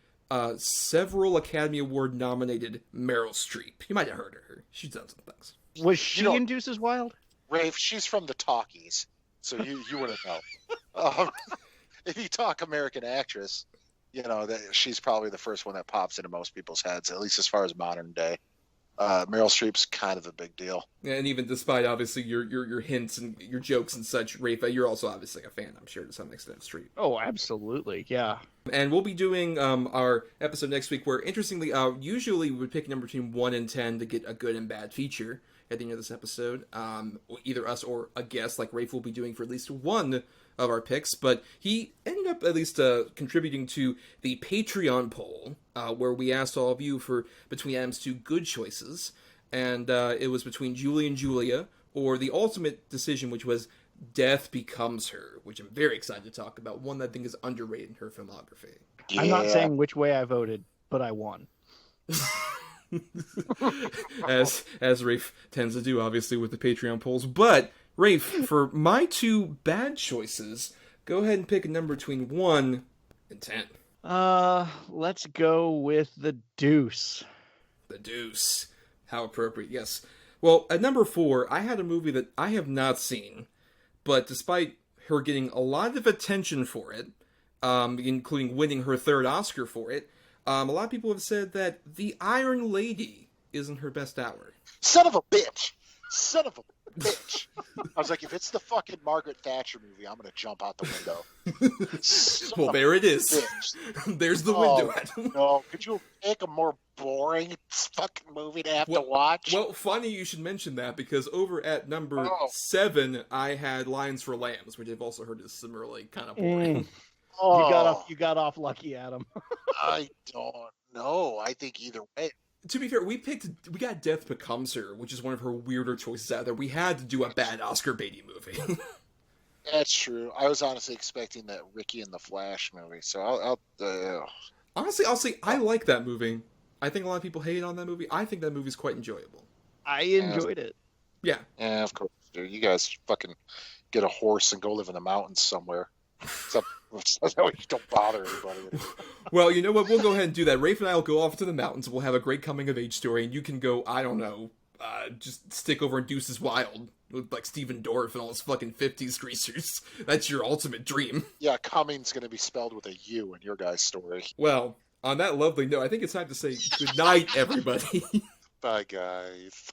several Academy Award nominated Meryl Streep. You might have heard of her. She's done some things. Was she in Deuces Wild? Rafe, she's from the talkies, so you wouldn't know. If you talk American actress, she's probably the first one that pops into most people's heads, at least as far as modern day. Meryl Streep's kind of a big deal. And even despite, obviously, your hints and your jokes and such, Rafe, you're also obviously a fan, I'm sure, to some extent, of Streep. Oh, absolutely, yeah. And we'll be doing our episode next week where, interestingly, usually we would pick a number between 1 and 10 to get a good and bad feature at the end of this episode. Either us or a guest, like Rafe will be doing for at least one of our picks, but he ended up at least contributing to the Patreon poll, where we asked all of you for between Adam's 2 good choices, and it was between Julie and Julia, or the ultimate decision, which was Death Becomes Her, which I'm very excited to talk about, one that I think is underrated in her filmography. Yeah. I'm not saying which way I voted, but I won. as Rafe tends to do, obviously, with the Patreon polls. But Rafe, for my 2 bad choices, go ahead and pick a number between 1 and 10. Let's go with the Deuce. The Deuce. How appropriate, yes. Well, at number 4, I had a movie that I have not seen, but despite her getting a lot of attention for it, including winning her 3rd Oscar for it, a lot of people have said that The Iron Lady isn't her best hour. Son of a bitch! Son of a bitch! I was like, if it's the fucking Margaret Thatcher movie, I'm going to jump out the window. Well, there it is. There's the window. No, could you pick a more boring fucking movie to have to watch? Well, funny you should mention that, because over at number 7, I had Lions for Lambs, which I've also heard is similarly kind of boring. You got off lucky, Adam. I don't know. I think either way. To be fair, we got Death Becomes Her, which is one of her weirder choices out there. We had to do a bad Oscar baity movie. That's true. I was honestly expecting that Ricky and the Flash movie, so I'll honestly, I'll say I like that movie. I think a lot of people hate on that movie. I think that movie's quite enjoyable. I enjoyed it. Yeah. Yeah, of course, dude. You guys fucking get a horse and go live in the mountains somewhere. So that way you don't bother anybody. Well, you know what? We'll go ahead and do that. Rafe and I will go off to the mountains. We'll have a great coming-of-age story, and you can go, I don't know, just stick over in Deuces Wild with, Steven Dorff and all his fucking 50s greasers. That's your ultimate dream. Yeah, Cumming's going to be spelled with a U in your guys' story. Well, on that lovely note, I think it's time to say good night, everybody. Bye, guys.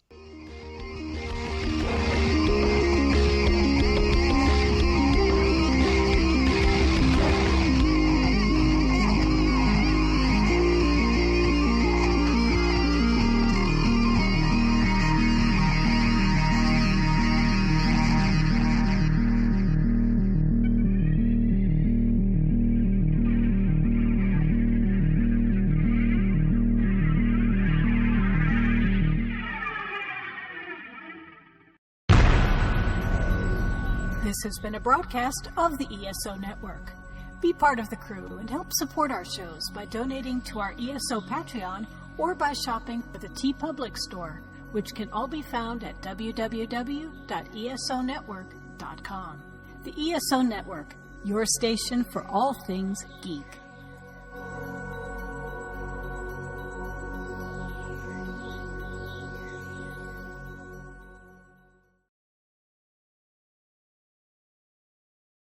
This has been a broadcast of the ESO Network. Be part of the crew and help support our shows by donating to our ESO Patreon or by shopping at the TeePublic store, which can all be found at www.esonetwork.com. The ESO Network, your station for all things geek.